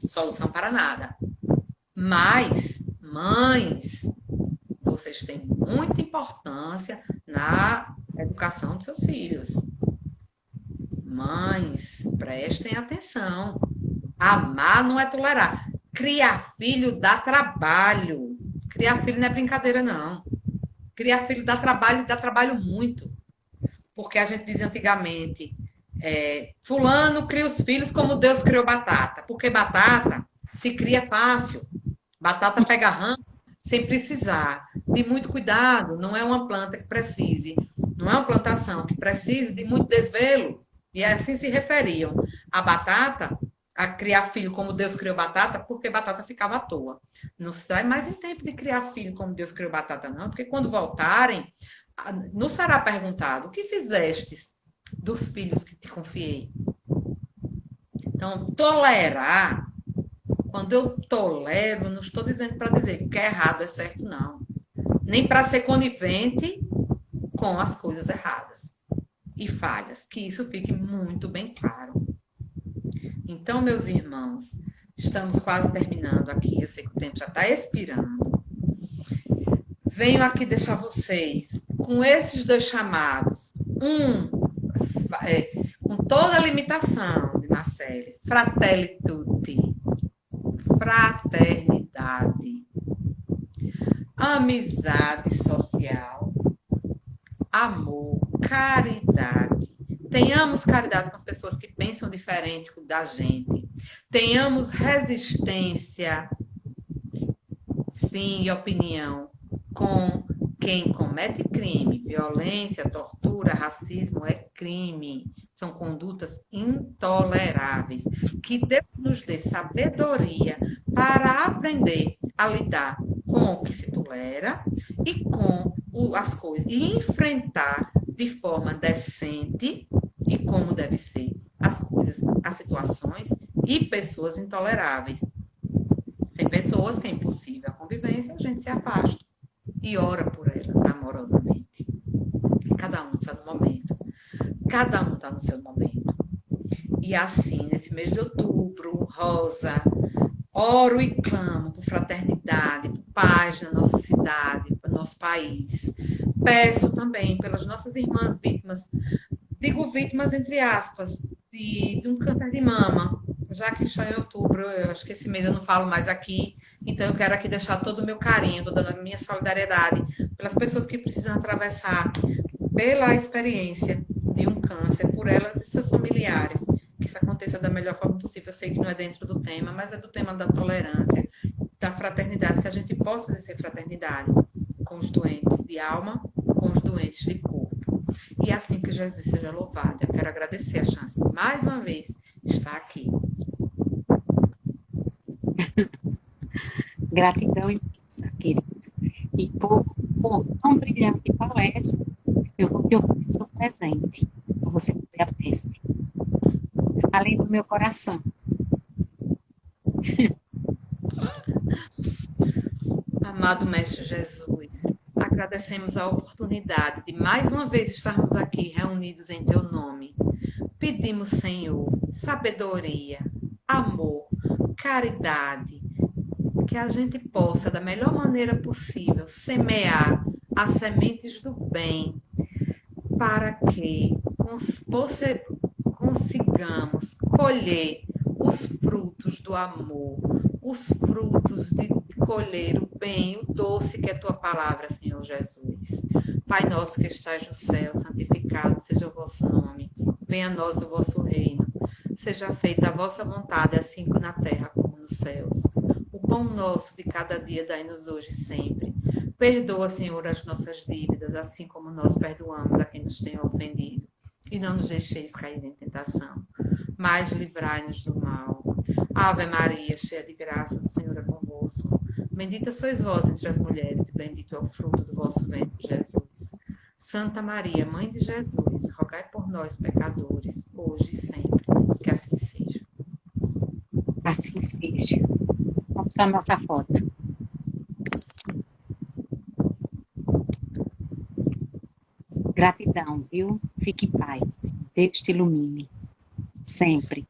solução para nada. Mas, mães, vocês têm muita importância na educação dos seus filhos. Mães, prestem atenção. Amar não é tolerar. Criar filho dá trabalho. Criar filho não é brincadeira, não. Criar filho dá trabalho muito. Porque a gente dizia antigamente, fulano cria os filhos como Deus criou batata. Porque batata se cria fácil. Batata pega rã sem precisar de muito cuidado. Não é uma planta que precise, não é uma plantação que precise de muito desvelo. E assim se referiam a batata, a criar filho como Deus criou batata, porque batata ficava à toa. Não sai mais em tempo de criar filho como Deus criou batata, não, porque quando voltarem, não será perguntado, o que fizestes dos filhos que te confiei? Então, tolerar Quando eu tolero, não estou dizendo para dizer que é errado é certo, não. Nem para ser conivente com as coisas erradas e falhas. Que isso fique muito bem claro. Então, meus irmãos, estamos quase terminando aqui. Eu sei que o tempo já está expirando. Venho aqui deixar vocês com esses dois chamados. Com toda a limitação de Marcele, Fratelli Tutti, fraternidade, amizade social, amor, caridade. Tenhamos caridade com as pessoas que pensam diferente da gente. Tenhamos resistência, sim, e opinião com quem comete crime. Violência, tortura, racismo é crime. São condutas intoleráveis. Que Deus nos dê sabedoria para aprender a lidar com o que se tolera e com as coisas. E enfrentar de forma decente e como deve ser as coisas, as situações e pessoas intoleráveis. Tem pessoas que é impossível a convivência, a gente se afasta e ora por elas amorosamente. Cada um está no momento, cada um está no seu momento. E assim, nesse mês de outubro, rosa, oro e clamo por fraternidade, por paz na nossa cidade, para o nosso país. Peço também pelas nossas irmãs vítimas, digo vítimas entre aspas, de um câncer de mama, já que está em outubro, eu acho que esse mês eu não falo mais aqui, então eu quero aqui deixar todo o meu carinho, toda a minha solidariedade pelas pessoas que precisam atravessar pela experiência de um câncer, por elas e seus familiares, que isso aconteça da melhor forma possível. Eu sei que não é dentro do tema, mas é do tema da tolerância, da fraternidade, que a gente possa exercer fraternidade com os doentes de alma, com os doentes de corpo. E assim que Jesus seja louvado. Eu quero agradecer a chance de mais uma vez estar aqui. Gratidão imensa, querida. E por tão brilhante palestra, eu vou te oferecer um presente para você poder a peste. Além do meu coração. Amado Mestre Jesus, agradecemos a oportunidade de mais uma vez estarmos aqui reunidos em Teu nome. Pedimos, Senhor, sabedoria, amor, caridade, que a gente possa, da melhor maneira possível, semear as sementes do bem, para que consigamos colher os frutos do amor, os frutos de colher o bem, o doce que é tua palavra, Senhor Jesus. Pai nosso que estás no céu, santificado seja o vosso nome. Venha a nós o vosso reino. Seja feita a vossa vontade, assim na terra como nos céus. O pão nosso de cada dia dai-nos hoje e sempre. Perdoa, Senhor, as nossas dívidas, assim como nós perdoamos a quem nos tem ofendido. E não nos deixeis cair em tentação, mas livrai-nos do mal. Ave Maria, cheia de graça, o Senhor é convosco. Bendita sois vós entre as mulheres, e bendito é o fruto do vosso ventre, Jesus. Santa Maria, Mãe de Jesus, rogai por nós, pecadores, hoje e sempre. Que assim seja. Assim seja. Vamos para a nossa foto. Gratidão, viu? Fique em paz. Deus te ilumine. Sempre.